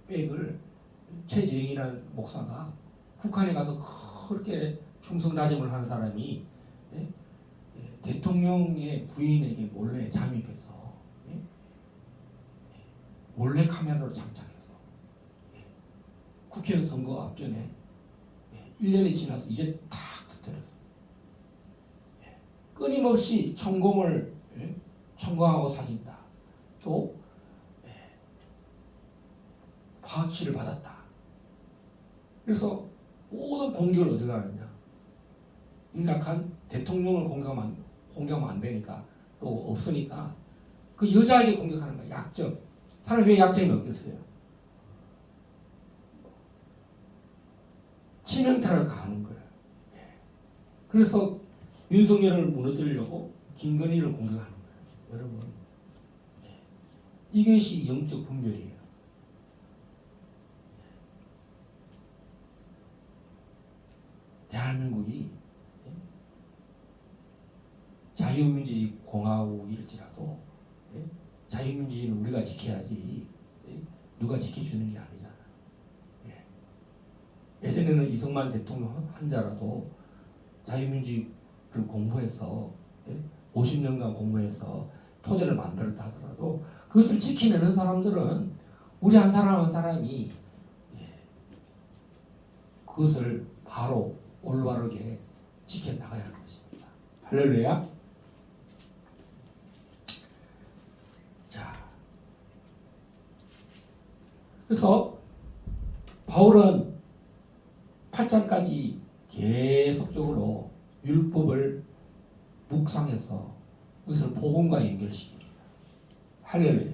Speaker 3: 백을 최재형이라는 목사가 북한에 가서 그렇게 충성다짐을 하는 사람이 대통령의 부인에게 몰래 잠입해서 몰래 카메라로 장착해서 국회의원 선거 앞전에 1년이 지나서 이제 탁 터뜨렸어. 끊임없이 천공을 천공하고 사귄다. 또 파우치를 받았다. 그래서 모든 공격을 어디 가느냐? 인각한 대통령을 공격하면 안 되니까 또 없으니까 그 여자에게 공격하는 거야. 약점. 사람이 왜 약점이 없겠어요? 치명타를 가하는 거예요. 그래서 윤석열을 무너뜨리려고 김건희를 공격하는 거예요. 여러분, 이것이 영적 분별이에요. 대한민국이 자유민주주의 공화국일지라도 자유민주주의는 우리가 지켜야지 누가 지켜주는 게 아니잖아. 예전에는 이승만 대통령 한자라도 자유민주주의를 공부해서 50년간 공부해서 토대를 만들었다 하더라도 그것을 지키려는 사람들은 우리 한 사람 한 사람이 그것을 바로 올바르게 지켜나가야 하는 것입니다. 할렐루야. 자, 그래서 바울은 8장까지 계속적으로 율법을 묵상해서 그것을 복음과 연결시킵니다. 할렐루야.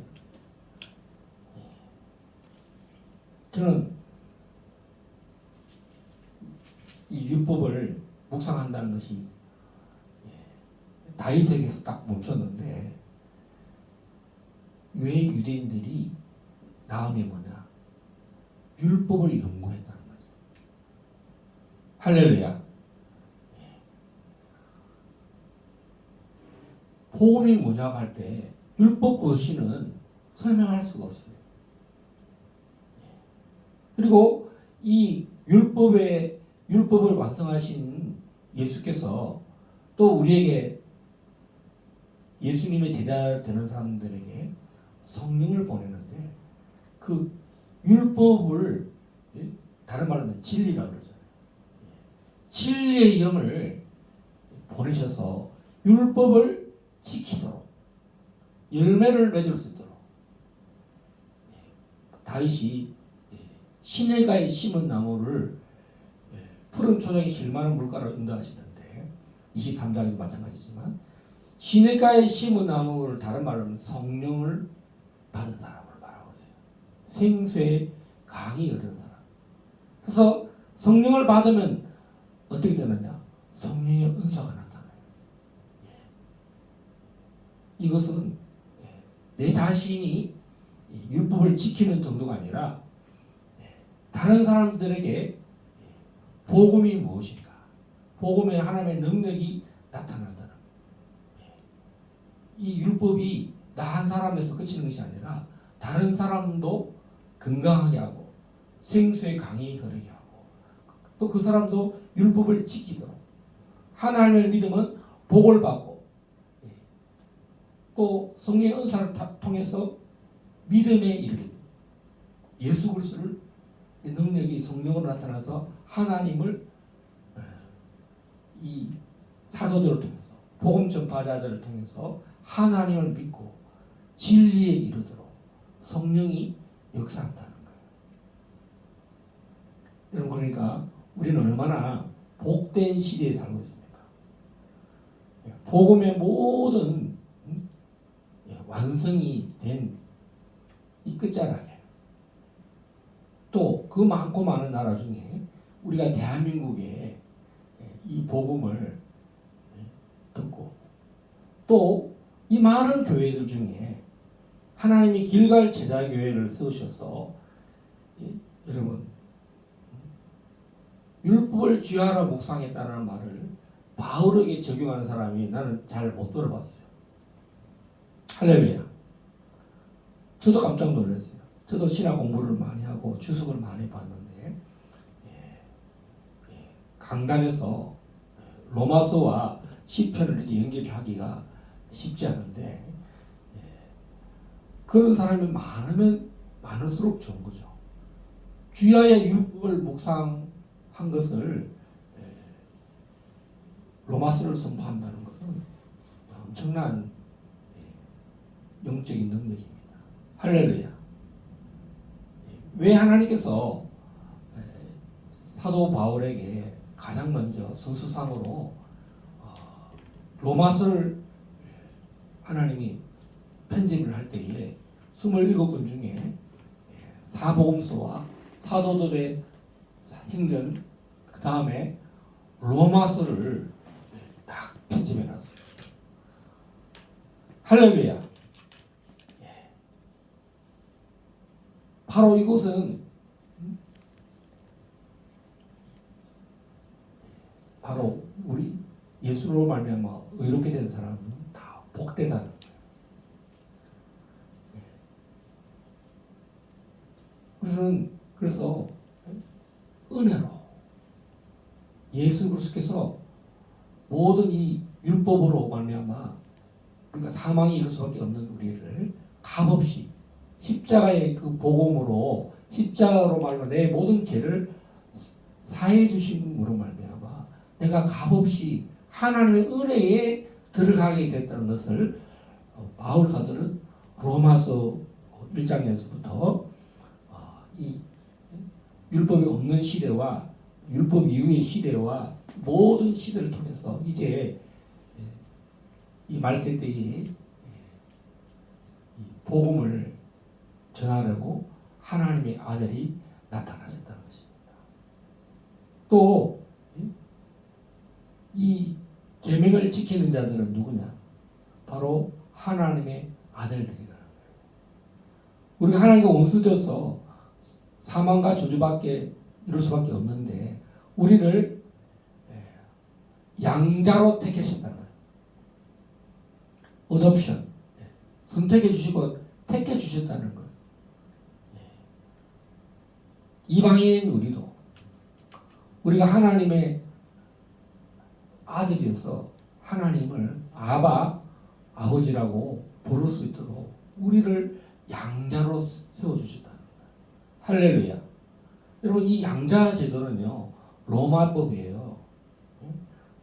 Speaker 3: 저는 이 율법을 묵상한다는 것이 다윗에게서 딱 멈췄는데 왜 유대인들이 다음이 뭐냐? 율법을 연구했다는 거죠. 할렐루야. 복음이 뭐냐고 할 때 율법 없이는 설명할 수가 없어요. 그리고 이 율법을 완성하신 예수께서 또 우리에게 예수님의 제자 되는 사람들에게 성령을 보내는데 그 율법을 다른 말로 하면 진리라고 그러잖아요. 진리의 영을 보내셔서 율법을 지키도록 열매를 맺을 수 있도록 다윗이 시내가에 심은 나무를 푸른 초장에 실만한 물가로 인도하시는데 23장에도 마찬가지지만 시내가에 심은 나무를 다른 말로 하면 성령을 받은 사람을 말하고 있어요. 생수의 강이 흐르는 사람. 그래서 성령을 받으면 어떻게 되느냐? 성령의 은사가 나타나요. 이것은 내 자신이 율법을 지키는 정도가 아니라 다른 사람들에게 복음이 무엇인가? 복음에 하나님의 능력이 나타난다는 이 율법이 나 한 사람에서 그치는 것이 아니라 다른 사람도 건강하게 하고 생수의 강이 흐르게 하고 또 그 사람도 율법을 지키도록 하나님을 믿으면 복을 받고 또 성령의 은사를 통해서 믿음에 이르게 예수 그리스도를 능력이 성령으로 나타나서 하나님을 이 사도들을 통해서 복음 전파자들을 통해서 하나님을 믿고 진리에 이르도록 성령이 역사한다는 거예요. 여러분, 그러니까 우리는 얼마나 복된 시대에 살고 있습니까? 복음의 모든 완성이 된 이 끝자락에 또 그 많고 많은 나라 중에 우리가 대한민국에 이 복음을 듣고 또 이 많은 교회들 중에 하나님이 길갈 제자교회를 세우셔서 여러분 율법을 쥐하라 묵상했다는 말을 바울에게 적용하는 사람이 나는 잘 못 들어봤어요. 할렐루야. 저도 깜짝 놀랐어요. 저도 신학 공부를 많이 하고 주석을 많이 봤는데 강단에서 로마서와 시편을 이렇게 연결하기가 쉽지 않은데 그런 사람이 많으면 많을수록 좋은 거죠. 주야의 율법을 묵상한 것을 로마서를 선포한다는 것은 엄청난 영적인 능력입니다. 할렐루야. 왜 하나님께서 사도 바울에게 가장 먼저 성수상으로 로마서를 하나님이 편집을 할 때에 27권 중에 사복음서와 사도들의 행전 그 다음에 로마서를 딱 편집해 놨어요. 할렐루야. 바로 이것은 바로 우리 예수로 말미암아 의롭게 된 사람은 다 복되다는 거예요. 그래서 은혜로 예수 그리스도께서 모든 이 율법으로 말미암아 우리가 사망에 이를 수밖에 없는 우리를 값없이 십자가의 그 복음으로 십자가로 말미암아 내 모든 죄를 사해 주심으로 말미암아 내가 값없이 하나님의 은혜에 들어가게 됐다는 것을 바울 사도는 로마서 1장에서부터 이 율법이 없는 시대와 율법 이후의 시대와 모든 시대를 통해서 이제 이 말세 때에 이 복음을 전하려고 하나님의 아들이 나타나셨다는 것입니다. 또 이 계명을 지키는 자들은 누구냐? 바로 하나님의 아들들이라는 거예요. 우리가 하나님과 원수되어서 사망과 저주밖에 이룰 수밖에 없는데 우리를 양자로 택하셨다는 거예요. 어답션, 선택해 주시고 택해 주셨다는 거예요. 이방인인 우리가 하나님의 아들이어서 하나님을 아버지라고 부를 수 있도록 우리를 양자로 세워주셨다는 거예요. 할렐루야. 여러분, 이 양자 제도는요 로마법이에요.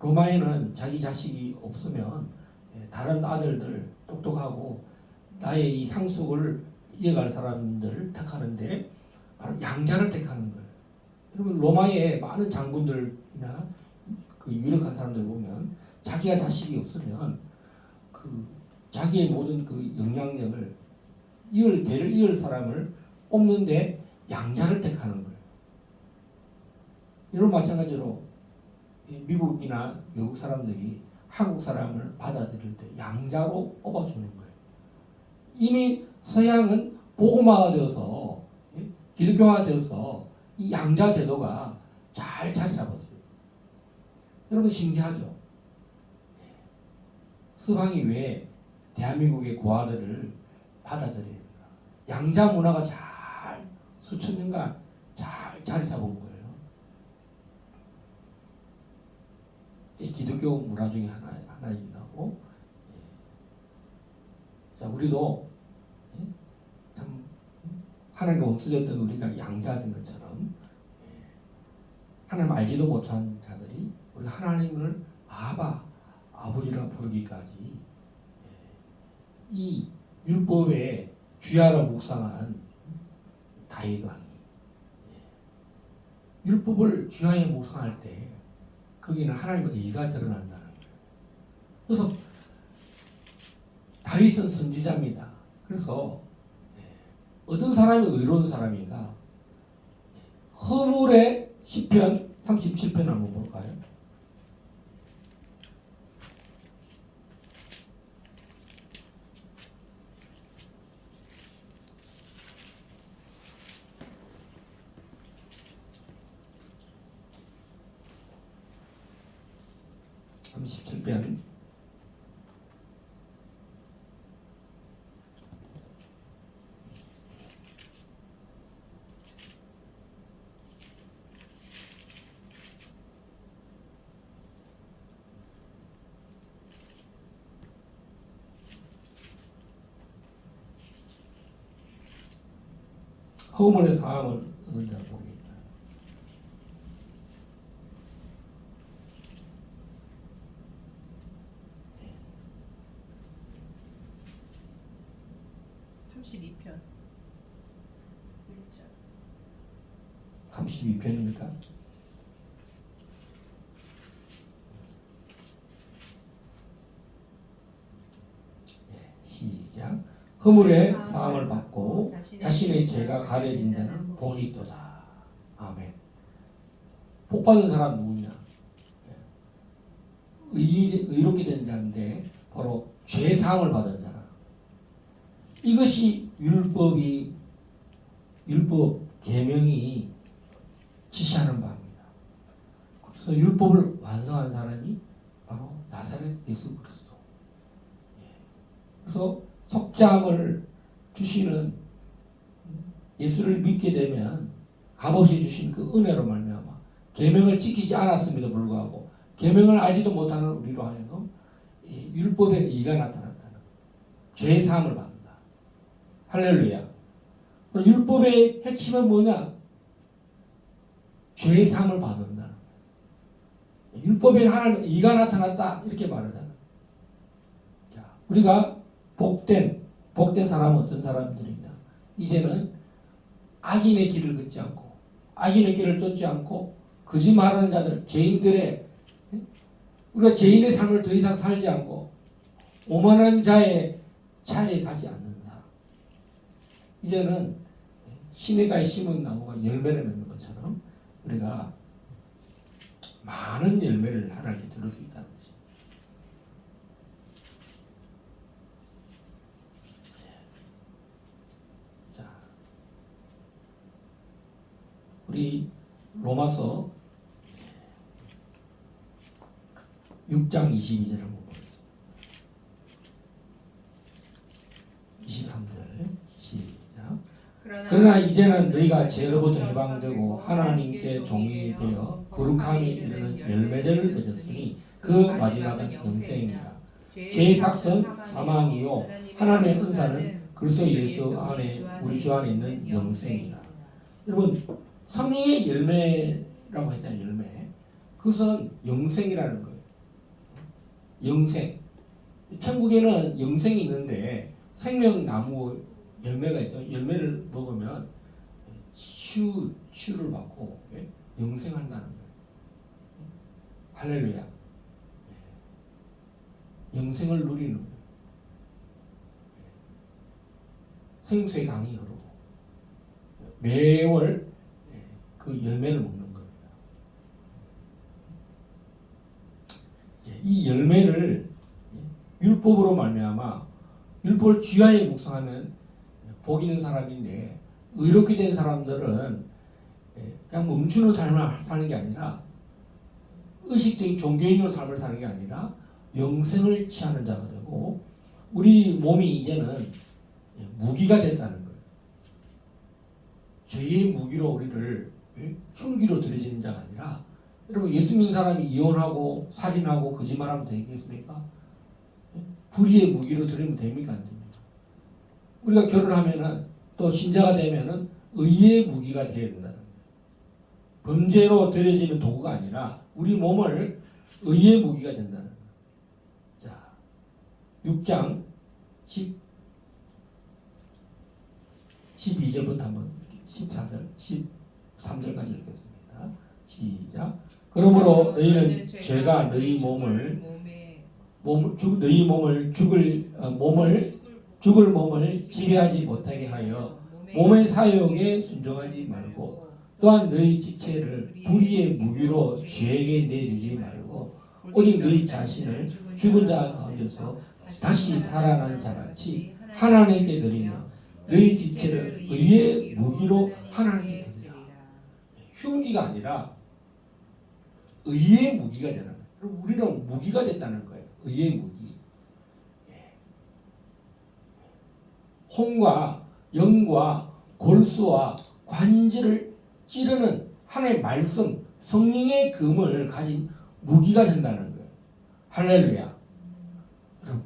Speaker 3: 로마에는 자기 자식이 없으면 다른 아들들 똑똑하고 나의 이 상속을 이어갈 사람들을 택하는데 바로 양자를 택하는 거예요. 여러분, 로마의 많은 장군들이나 그 유력한 사람들 보면 자기가 자식이 없으면 그 자기의 모든 그 영향력을 대를 이을 사람을 뽑는데 양자를 택하는 거예요. 이런 마찬가지로 미국이나 외국 사람들이 한국 사람을 받아들일 때 양자로 뽑아주는 거예요. 이미 서양은 복음화가 되어서 기독교화 되어서 이 양자 제도가 잘 자리 잡았어요. 여러분, 신기하죠? 서방이 왜 대한민국의 고아들을 받아들입니까? 양자 문화가 잘 수천 년간 잘 자리 잡은 거예요. 이 기독교 문화 중에 하나이기도 하고, 자, 우리도 참 하나님과 원수되었던 우리가 양자된 것처럼 하나님 알지도 못한 자들이 우리 하나님을 아버지라 부르기까지 이 율법의 주야로 묵상한 다윗 왕이 율법을 주야에 묵상할 때 거기는 하나님의 의가 드러난다는 거예요. 그래서 다윗은 선지자입니다. 그래서 어떤 사람이 의로운 사람인가? 허물의 시편 37편 한번 볼까요? (37편) 허물의 사함을 얻은 자 복이 있다.
Speaker 4: 네. 32편 1절
Speaker 3: 32편입니까? 시작. 허물의 사함을 받고 자신의 죄가 가려진 자는 복이 있도다. 아멘. 복 받은 사람 누구냐? 의롭게 된 자인데 바로 죄 사함을 받은 자라. 이것이 율법 계명이 지시하는 바입니다. 그래서 율법을 완성한 사람이 바로 나사렛 예수 그리스도. 그래서 속죄함을 주시는 예수를 믿게 되면 값없이 주신 그 은혜로 말미암아 계명을 지키지 않았음에도 불구하고 계명을 알지도 못하는 우리로 하여금 율법의 의가 나타났다는 죄 사함을 받는다. 할렐루야. 율법의 핵심은 뭐냐? 죄 사함을 받는다는 거예요. 율법에 하나님의 의가 나타났다 이렇게 말하잖아. 자, 우리가 복된 사람은 어떤 사람들이냐? 이제는 악인의 길을 걷지 않고 악인의 길을 쫓지 않고 거짓말하는 자들, 죄인들의 우리가 죄인의 삶을 더 이상 살지 않고 오만한 자의 차례에 가지 않는 사람. 이제는 시내가에 심은 나무가 열매를 맺는 것처럼 우리가 많은 열매를 하나님께 들을 수 있다는 거지. 우리 로마서 6장 22절을 한번 보겠습니다. 23절 시작. 그러나 이제는 너희가 죄로부터 해방되고 하나님께 종이 되어 거룩함이 이르는 열매들을 맺었으니 그 마지막은 영생입니다. 죄의 삭은 사망이요 하나님의 은사는 그리스도 예수 안에 우리 주 안에 있는 영생이라. 여러분 성령의 열매라고 했잖아요. 열매. 그것은 영생이라는 거예요. 영생. 천국에는 영생이 있는데 생명나무 열매가 있죠. 열매를 먹으면 치유를 받고 영생한다는 거예요. 할렐루야. 영생을 누리는 거예요. 생수의 강이 흐르고 매월 그 열매를 먹는 겁니다. 이 열매를 율법으로 말미암아 율법을 주야에 묵상하면 복 있는 사람인데 의롭게 된 사람들은 그냥 멈추는 삶을 사는 게 아니라 의식적인 종교인으로 삶을 사는 게 아니라 영생을 취하는 자가 되고 우리 몸이 이제는 무기가 됐다는 거예요. 죄의 무기로 우리를 흉기로 들여지는 자가 아니라 여러분 예수 믿는 사람이 이혼하고 살인하고 거짓말하면 되겠습니까? 불의의 무기로 들이면 됩니까? 안 됩니까? 우리가 결혼하면은 또 신자가 되면은 의의 무기가 되어야 된다는 거예요. 범죄로 들여지는 도구가 아니라 우리 몸을 의의 무기가 된다는 거예요. 자, 6장 12절부터 한번 14절, 13절까지 읽겠습니다. 시작. 그러므로 너희는 죄가 너희 몸을 죽을 몸을 지배하지 못하게 하여 몸의 사욕에 순종하지 말고 또한 너희 지체를 불의의 무기로 죄에게 내주지 말고 오직 너희 자신을 죽은 자 가운데서 다시 살아난 자같이 하나님께 드리며 너희 지체를 의의 무기로 하나님께 드리라. 흉기가 아니라 의의 무기가 되는 거예요. 우리는 무기가 됐다는 거예요. 의의 무기. 혼과 영과 골수와 관절을 찌르는 하나님의 말씀, 성령의 금을 가진 무기가 된다는 거예요. 할렐루야. 여러분,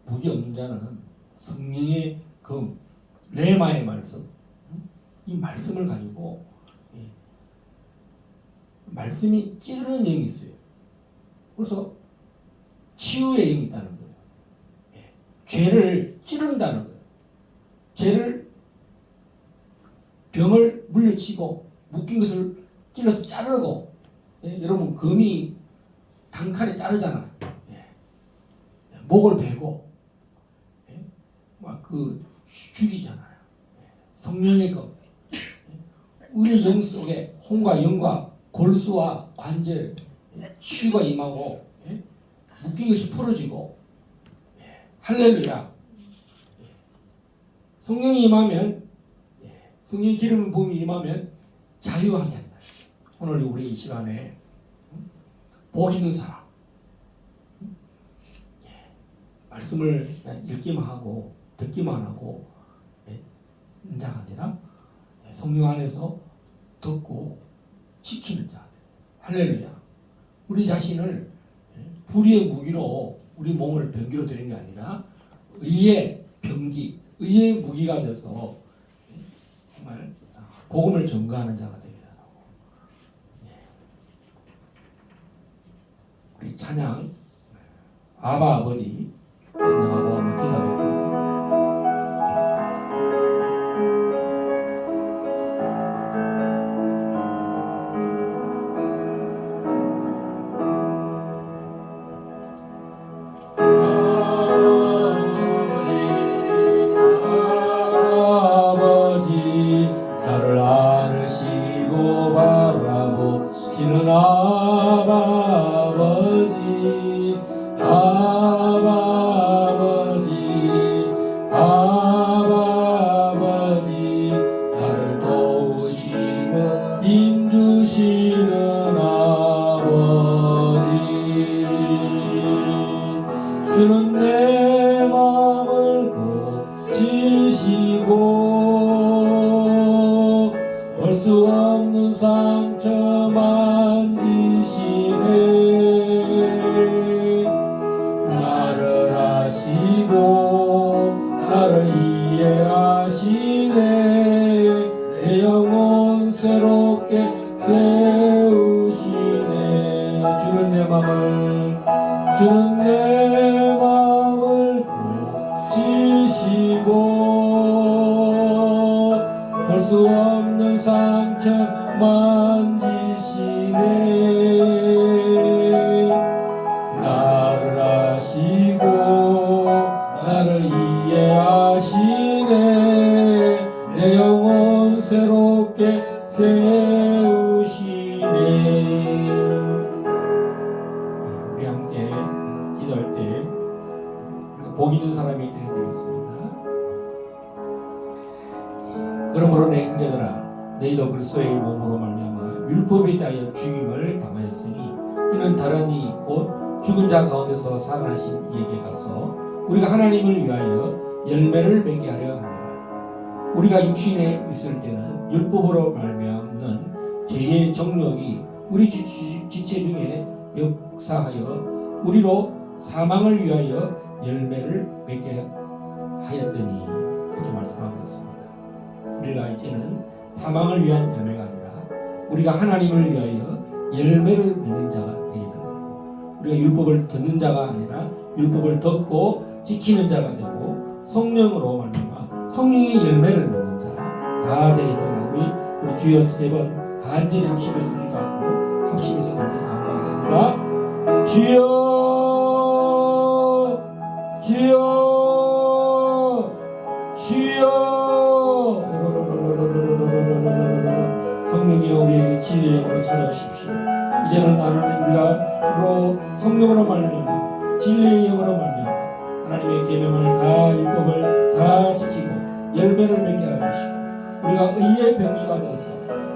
Speaker 3: 무기 없는 자는 성령의 금, 레마의 말씀, 이 말씀을 가지고 말씀이 찌르는 영이 있어요. 그래서 치유의 영이 있다는 거예요. 죄를 찌른다는 거예요. 죄를 병을 물리치고 묶인 것을 찔러서 자르고 여러분 금이 단칼에 자르잖아요. 목을 베고 막 그 죽이잖아요. 성령의 금 우리 영 속에 혼과 영과 골수와 관절 치유가 임하고 묶인 것이 풀어지고 할렐루야. 성령이 임하면 성령의 기름 부음이 임하면 자유하게 한다. 오늘 우리 이 시간에 복 있는 사람 말씀을 읽기만 하고 듣기만 하고 있는 자가 아니라 성령 안에서 듣고 지키는 자. 할렐루야. 우리 자신을 불의의 무기로 우리 몸을 병기로 드리는 게 아니라 의의 병기, 의의 무기가 돼서 정말 복음을 전가하는 자가 되게 하라고. 우리 찬양 아바 아버지 찬양하고 한번 기도하겠습니다. 주는 내 맘을 고치시고 볼 수 없는 상처 만드시네. 나를 아시고 나를 이해하시네. 내 영혼 새롭게 세우시네. 주는 내 맘을 고치시고 볼 수 없는 상처 만드시네. 나를 아시고 나를 이해하시네. 내 영혼 새롭게 세우시네. 우리 함께 기도할 때 복 있는 사람이 되어야 되겠습니다. 그러므로 내 형제들아 너희도 그리스도의 몸으로 말미암아 율법에 대하여 죽임을 당하였으니 이는 다른 이 곧 죽은 자 가운데서 살아나신 이에게 가서 우리가 하나님을 위하여 열매를 맺게 하려 함이라. 우리가 육신에 있을 때는 율법으로 말미암는 죄의 정욕이 우리 지체 중에 역사하여 우리로 사망을 위하여 열매를 맺게 하였더니 이렇게 말씀하고 있습니다. 우리가 이제는 사망을 위한 열매가 아니라 우리가 하나님을 위하여 열매를 맺는 자가 되게 되고 우리가 율법을 듣는 자가 아니라 율법을 듣고 지키는 자가 되고 성령으로 말미암아 성령의 열매를 맺는 자 다 되게 해달라고 우리 주여 세 번 간절히 합심해서 기도하고 합심해서 간절히 감사하겠습니다. 주여 주여 주여 성령이여 우리에게 진리의 영으로 찾아오십시오. 이제는 하나님 우리가 서로 성령으로 말미암아 진리의 영으로 말미암아 하나님의 계명을 다 율법을 다 지키고 열매를 맺게 하여 주시고 우리가 의의 병기가 되어서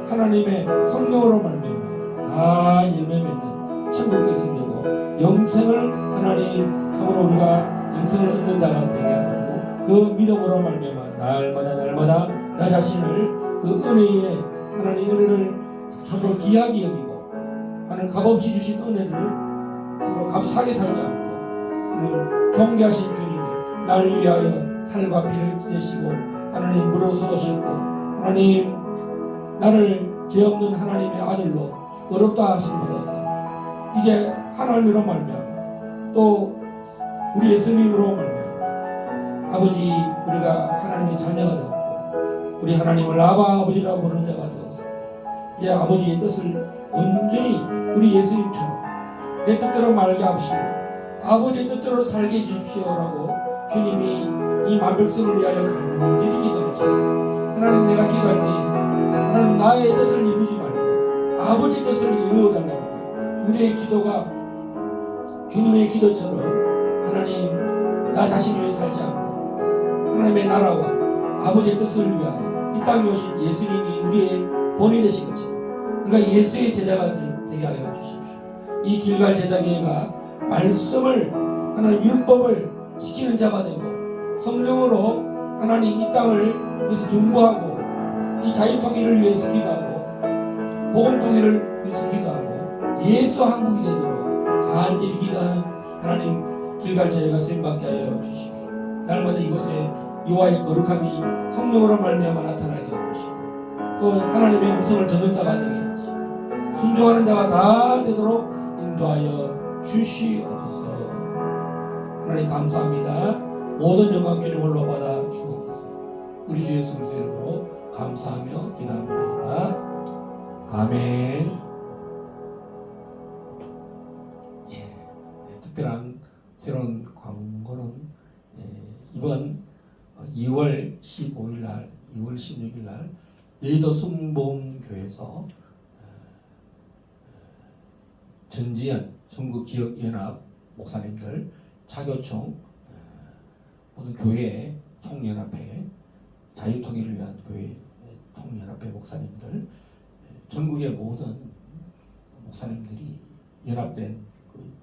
Speaker 3: 하나님의 성령으로 말미암아 다 열매 맺는 천국 백성 되고 영생을 하나님 참으로 우리가 영생을 얻는 자가 되게 하고 그 믿음으로 말미암아 날마다 나 자신을 그 은혜에 하나님 은혜를 참으로 귀하게 여기고 하나님 값없이 주신 은혜를 참으로 값싸게 살지 않고 하나님 존귀하신 주님이 날 위하여 살과 피를 찢으시고 하나님 무릎 쏟으셨고 하나님 나를 죄 없는 하나님의 아들로 의롭다 하심을 받아서 이제 하나님으로 말미암아 또 우리 예수님으로 말미암아 아버지 우리가 하나님의 자녀가 되었고 우리 하나님을 아바 아버지라고 부르는 자가 되어서 이제 아버지의 뜻을 온전히 우리 예수님처럼 내 뜻대로 말게 하시고 아버지의 뜻대로 살게 해주십시오라고 주님이 이 만백성을 위하여 간절히 기도했죠. 하나님 내가 기도할 때 하나님 나의 뜻을 이루지 말고 아버지의 뜻을 이루어달라고 우리의 기도가 주님의 기도처럼 하나님 나 자신을 위해 살지 않고 하나님의 나라와 아버지의 뜻을 위하여 이 땅에 오신 예수님이 우리의 본이 되신 것처럼 우리가 예수의 제자가 되게 하여 주십시오. 이 길갈 제자계가 말씀을 하나님 율법을 지키는 자가 되고 성령으로 하나님 이 땅을 위해서 중보하고 이 자유통일을 위해서 기도하고 복음통일을 위해서 기도하고 예수 한국이 되도록 간절히 기도하는 하나님 길갈 제자가 쓰임받게 하여 주십시오. 날마다 이곳에 여호와의 거룩함이 성령으로 말미암아 나타나게 하시고 또 하나님의 음성을 듣는 자가 되게 하시고 순종하는 자가 다 되도록 인도하여 주시옵소서. 하나님 감사합니다. 모든 영광 주님 홀로 받아 주옵소서. 우리 주 예수 그리스도의 이름으로 감사하며 기도합니다. 아멘. 특별한 새로운 광고는 이번 2월 15일 날, 2월 16일 날 여의도 순복음교회에서 전지현 전국지역연합 목사님들 차교총 모든 교회 총연합회 자유통일을 위한 교회 총연합회 목사님들 전국의 모든 목사님들이 연합된 그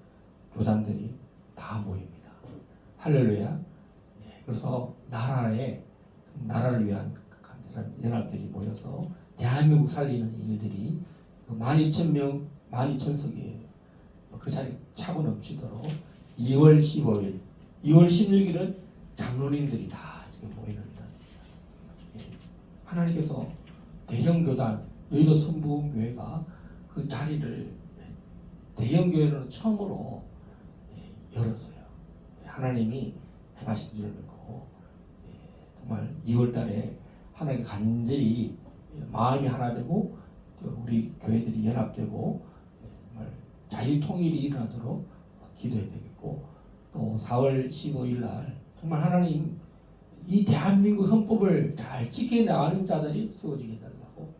Speaker 3: 교단들이 다 모입니다. 할렐루야. 그래서 나라를 위한 간절한 연합들이 모여서 대한민국 살리는 일들이 12,000명 12,000석이에요. 그 자리 차고 넘치도록 2월 15일 2월 16일은 장로님들이 다 지금 모이는 날입니다. 하나님께서 대형교단 여의도 순복음교회가 그 자리를 대형교회로는 처음으로 열었어요. 하나님이 행하신 줄을 믿고 정말 2월달에 하나님 간절히 마음이 하나 되고 우리 교회들이 연합되고 정말 자유통일이 일어나도록 기도해야 되겠고 또 4월 15일 날 정말 하나님 이 대한민국 헌법을 잘 지켜나가는 자들이 세워지게 해달라고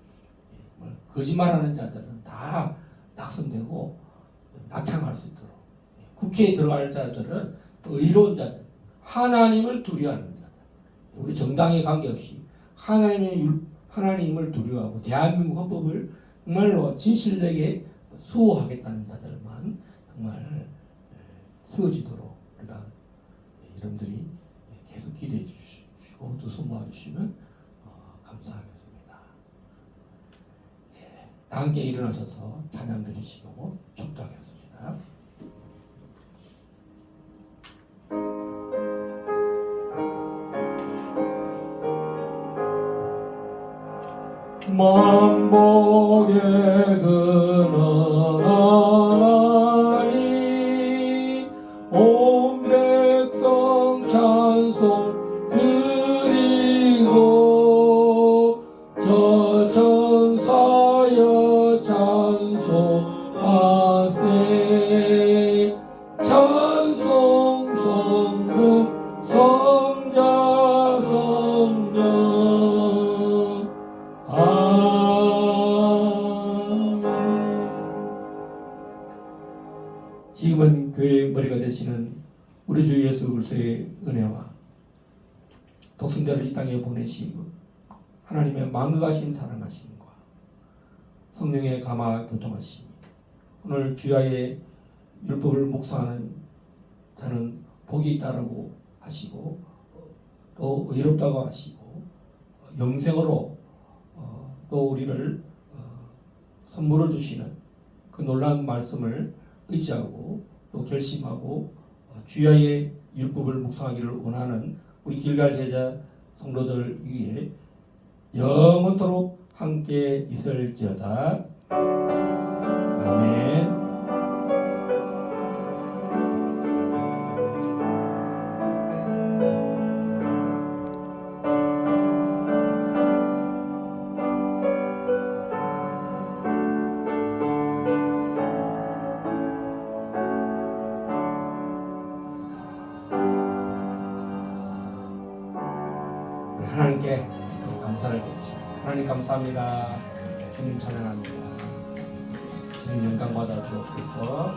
Speaker 3: 거짓말하는 자들은 다 낙선되고 낙향할 수 있도록 국회에 들어갈 자들은 의로운 자들 하나님을 두려워하는 자들 우리 정당에 관계없이 하나님을 두려워하고 대한민국 헌법을 정말로 진실되게 수호하겠다는 자들만 정말 세워지도록 우리가 여러분들이 계속 기대해 주시고 또 소모해 주시면 감사하겠습니다. 다 함께 일어나셔서 찬양 드리시고 축도하겠습니다. 만복의 근원 하나님 온 백성 찬송 성령 아멘. 지금은 교회의 머리가 되시는 우리 주 예수 그리스도의 은혜와 독생자를 이 땅에 보내시고 하나님의 만극하신 사랑하심과 성령의 감화 교통하심, 오늘 주야의 율법을 묵상하는 자는 복이 있다라고 하시고 또 의롭다고 하시고 영생으로 또 우리를 선물을 주시는 그 놀라운 말씀을 의지하고 또 결심하고 주야의 율법을 묵상하기를 원하는 우리 길갈 제자 성도들 위해 영원토록 함께 있을지어다. 아멘. 우리 하나님께 감사를 드리시고, 하나님 감사합니다. 주님 찬양합니다. 주님 영광 받아 주옵소서.